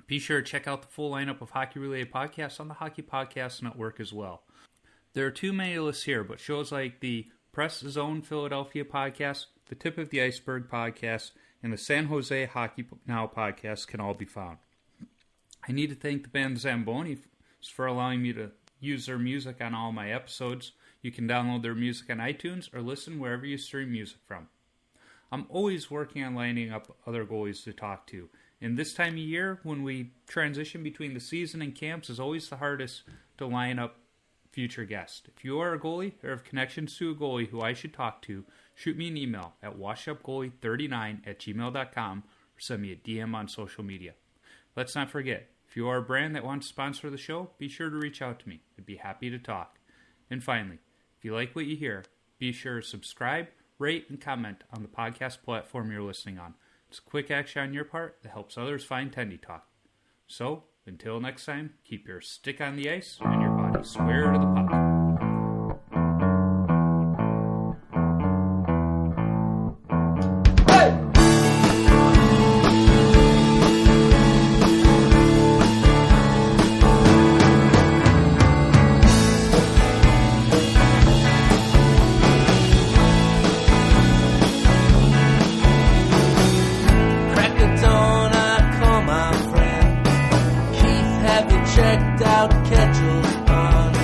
Be sure to check out the full lineup of hockey-related podcasts on the Hockey Podcast Network as well. There are too many lists here, but shows like the Press Zone Philadelphia podcast, the Tip of the Iceberg podcast, and the San Jose Hockey Now podcast can all be found. I need to thank the band Zamboni for allowing me to use their music on all my episodes. You can download their music on iTunes or listen wherever you stream music from. I'm always working on lining up other goalies to talk to. And this time of year, when we transition between the season and camps, is always the hardest to line up future guests. If you are a goalie or have connections to a goalie who I should talk to, shoot me an email at washupgoalie39@gmail.com or send me a DM on social media. Let's not forget, if you are a brand that wants to sponsor the show, be sure to reach out to me. I'd be happy to talk. And finally, if you like what you hear, be sure to subscribe, rate, and comment on the podcast platform you're listening on. It's a quick action on your part that helps others find Tendy Talk. So, until next time, keep your stick on the ice and your body square to the puck. Checked out Ketchell's Pond.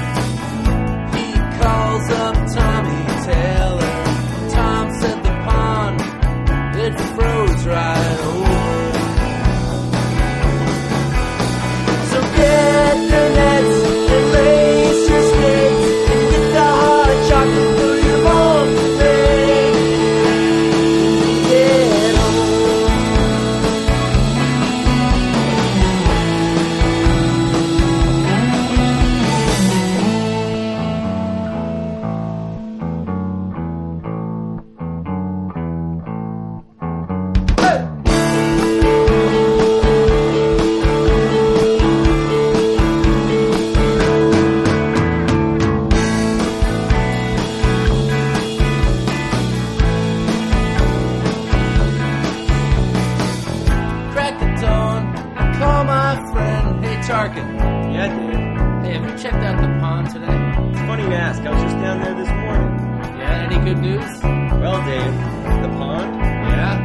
Tarkin. Yeah, Dave. Hey, have you checked out the pond today? It's funny you ask. I was just down there this morning. Yeah, any good news? Well, Dave, the pond? Yeah?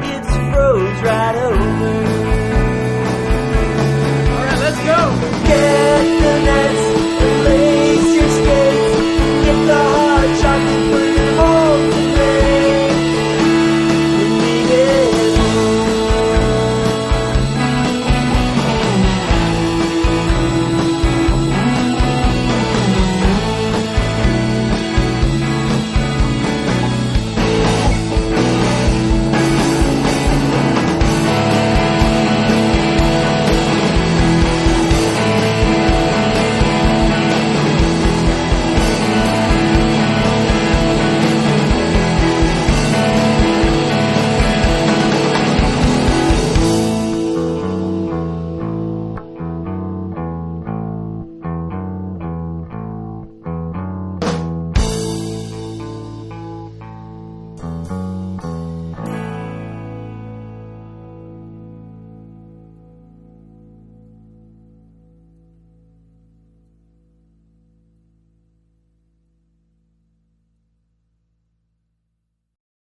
It's froze right over. Alright, let's go! Get the